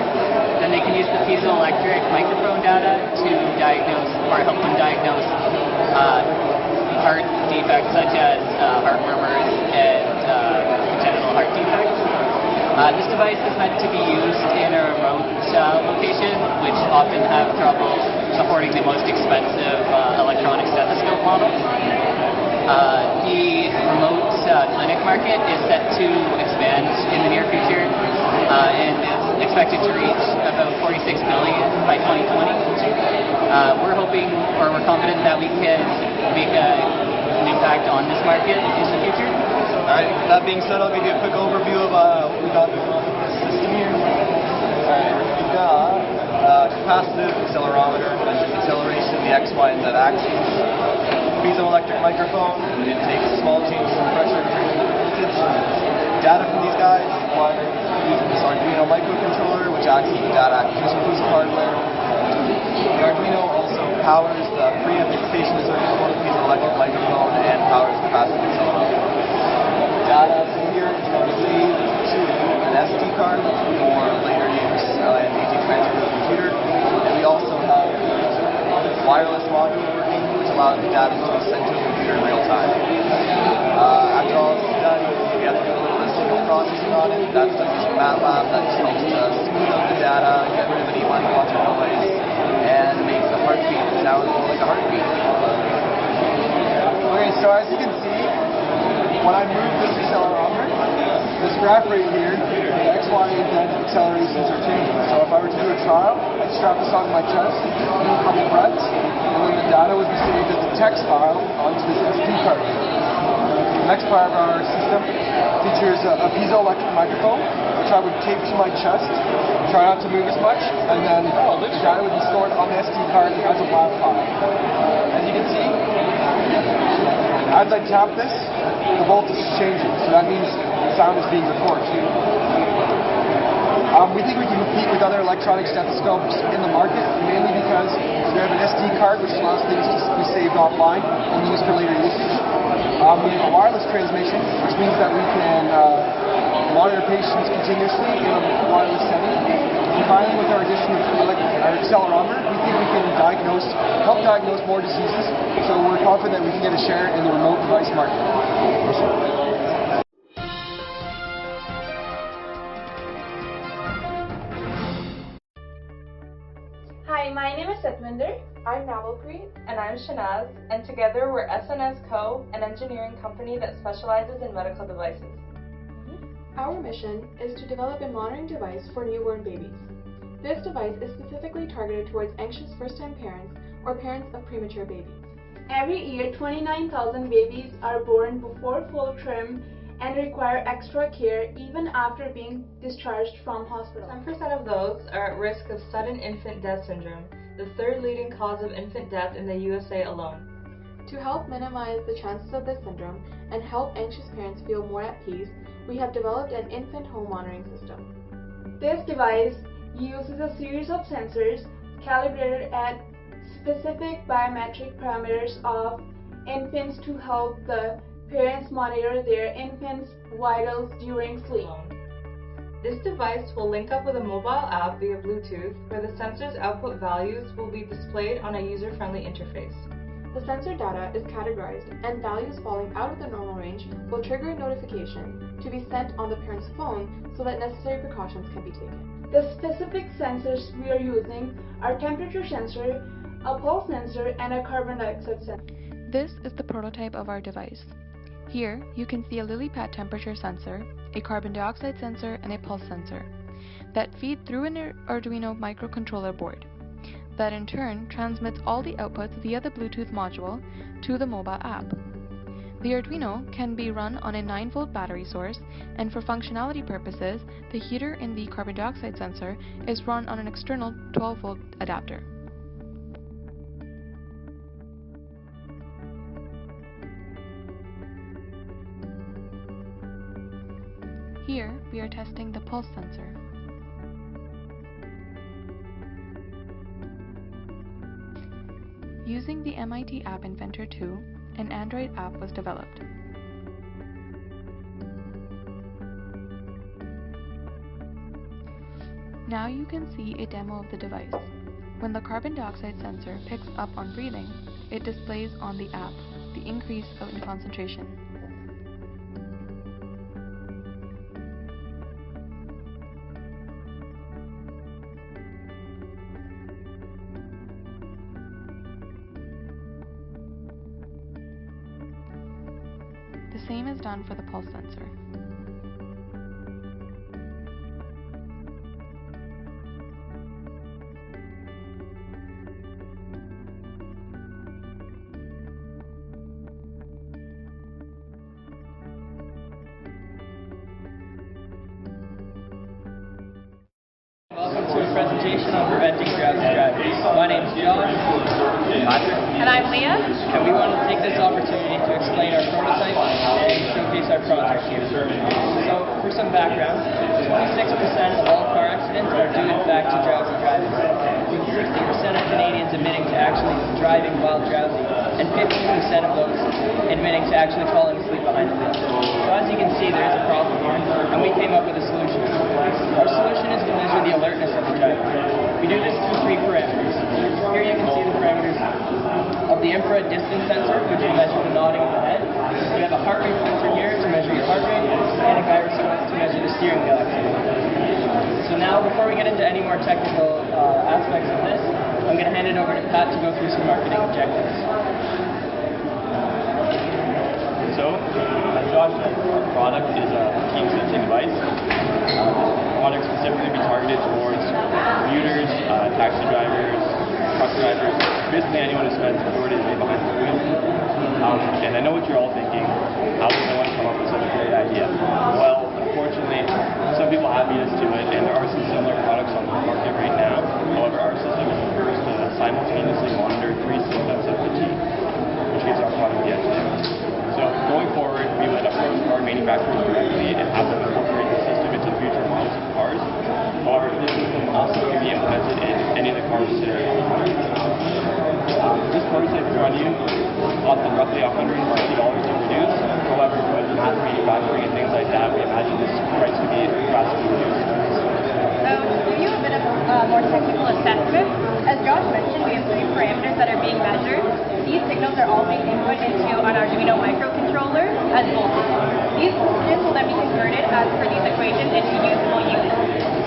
Then they can use the piezoelectric microphone data to diagnose or help them diagnose heart defects such as heart murmurs and congenital heart defects. This device is meant to be used in a remote location, which often have trouble affording the most expensive electronic stethoscope models. The remote clinic market is set to expand in the near future and is expected to reach about $46 billion by 2020. We're hoping, or we're confident that we can make an impact on this market in the future. Alright, that being said, I'll give you a quick overview of what we got going on with this system here. Alright, we've got capacitive accelerometer, measures acceleration of the X, Y, and Z axes. Piezoelectric microphone, it takes small changes in pressure to turn into voltage. Data from these guys, one using this Arduino microcontroller, which acts as a data acquisition piece of hardware. powers the Preemptive station circuit board, piezoelectric microphone, and powers the capacitive accelerometer. Data from here is going to save to an SD card for later use and easy transfer to the computer. And we also have wireless module working, which allows the data to be sent to the computer in real time. After all this is done, we have to do a little bit of signal processing on it. That's done using MATLAB. That just helps to smooth out the data, get rid of any bunch of noise, and makes the heartbeat sound more like a heartbeat. Okay, so as you can see, when I move this accelerometer, this graph right here, the X, Y, and Z accelerations are changing. So if I were to do a trial, I'd strap this onto my chest, do a couple breaths, and then the data would be saved as a text file onto this SD card. The next part of our system features a piezoelectric microphone, which I would tape to my chest, try not to move as much, and then the data would be stored on the SD card as a WAV file. As you can see, as I tap this, the voltage is changing, so that means sound is being recorded. We think we can compete with other electronic stethoscopes in the market, mainly because we have an SD card which allows things to be saved offline and used for later usage. We have a wireless transmission, which means that we can monitor patients continuously in a wireless setting. And finally, with our addition of our accelerometer, we think we can help diagnose more diseases, so we're confident we can get a share in the remote device market. Hi, my name is Satminder. I'm Navalpreet. And I'm Shanaz. And together we're SNS Co., an engineering company that specializes in medical devices. Our mission is to develop a monitoring device for newborn babies. This device is specifically targeted towards anxious first-time parents or parents of premature babies. Every year, 29,000 babies are born before full term and require extra care even after being discharged from hospital. 10% of those are at risk of sudden infant death syndrome, the third leading cause of infant death in the USA alone. To help minimize the chances of this syndrome and help anxious parents feel more at peace, we have developed an infant home monitoring system. This device uses a series of sensors calibrated at specific biometric parameters of infants to help the parents monitor their infants' vitals during sleep. This device will link up with a mobile app via Bluetooth, where the sensor's output values will be displayed on a user-friendly interface. The sensor data is categorized, and values falling out of the normal range will trigger a notification to be sent on the parent's phone so that necessary precautions can be taken. The specific sensors we are using are temperature sensor, a pulse sensor, and a carbon dioxide sensor. This is the prototype of our device. Here, you can see a lily pad temperature sensor, a carbon dioxide sensor, and a pulse sensor that feed through an Arduino microcontroller board that in turn transmits all the outputs via the Bluetooth module to the mobile app. The Arduino can be run on a 9-volt battery source, and for functionality purposes, the heater in the carbon dioxide sensor is run on an external 12-volt adapter. Here, we are testing the pulse sensor. Using the MIT App Inventor 2, an Android app was developed. Now you can see a demo of the device. When the carbon dioxide sensor picks up on breathing, it displays on the app the increase in concentration. The same is done for the pulse sensor. Welcome to a presentation on preventing drowsy driving. My name is John. And I'm Leah. And we want to take this opportunity to explain our prototype and showcase our project here. So, for some background, 26% of all car accidents are due in fact to drowsy driving. 60% of Canadians admitting to actually driving while drowsy, and 15% of those admitting to actually falling asleep behind the wheel. So as you can see, there is a problem here, and we came up with a solution. Our solution is to measure the alertness of the driver. We do this through 3 parameters. Here you can see the parameters of the infrared distance sensor, which will measure the nodding of the head. We have a heart rate sensor here to measure your heart rate, and a gyroscope to measure the steering wheel activity. So now, before we get into any more technical aspects of this, I'm going to hand it over to Pat to go through some marketing objectives. So, as Josh said, our product is a fatigue sensing device. This product specifically be targeted towards commuters, taxi drivers, truck drivers, basically anyone who spends the majority of the day behind the wheel. And I know what you're all thinking, how did no one come up with such a great idea? Well, unfortunately, some people have beat us to it, and there are some similar products on the market right now. However, our system is the first to simultaneously monitor 3 symptoms of fatigue, which gives our product the edge there. So going forward, we would approach car manufacturers directly and have them incorporate the system into future models of cars. However, this system also can be implemented in any of the cars today. This prototype in front of you costs roughly $140 to produce. However, with mass manufacturing and things like that, we imagine this price to be drastically reduced. So to give you a bit of more technical assessment, as Josh mentioned, we have 3 parameters that are being measured. These signals are all being input into an Arduino microcontroller as voltage. These voltages will then be converted as per these equations into usable units.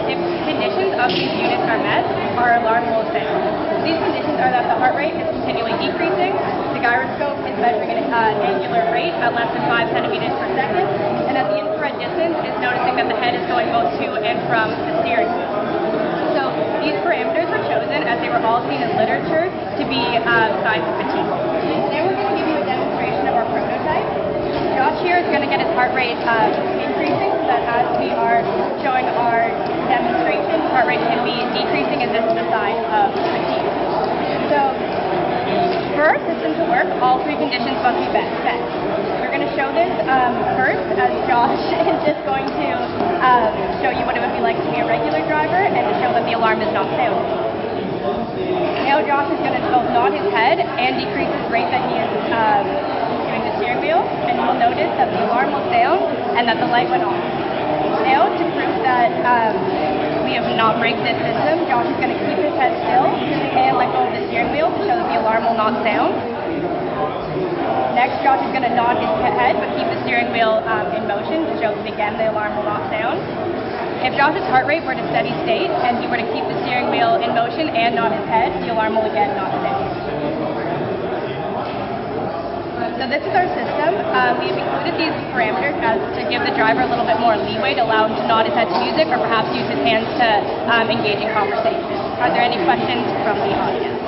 If conditions of these units are met, our alarm will sound. These conditions are that the heart rate is continually decreasing, the gyroscope is measuring an angular rate at less than 5 centimeters per second, and that the infrared distance is noticing that the head is going both to and from the steering wheel. So these parameters were chosen as they were all seen in literature to be signs of fatigue. Now we're going to give you a demonstration of our prototype. Josh here is going to get his heart rate increasing, so that as we are showing our demonstration, heart rate can be decreasing, and this is a sign of fatigue. So for our system to work, all 3 conditions must be met. We're going to show this first, as Josh is just going to show you what it would be like to be a regular driver and to show that the alarm is not sounding. Now Josh is going to both nod his head and decrease his rate that he is doing the steering wheel, and you'll notice that the alarm will sound and that the light went off. Now, to prove that we have not rigged this system, Josh is going to keep his head still and let go of the steering wheel to show that the alarm will not sound. Next, Josh is going to nod his head but keep the steering wheel in motion to show that, again, the alarm will not sound. If Josh's heart rate were to steady state and he were to keep the steering wheel in motion and nod his head, the alarm will again not sound. So this is our system. We've included these parameters to give the driver a little bit more leeway to allow him to nod his head to music or perhaps use his hands to engage in conversation. Are there any questions from the audience?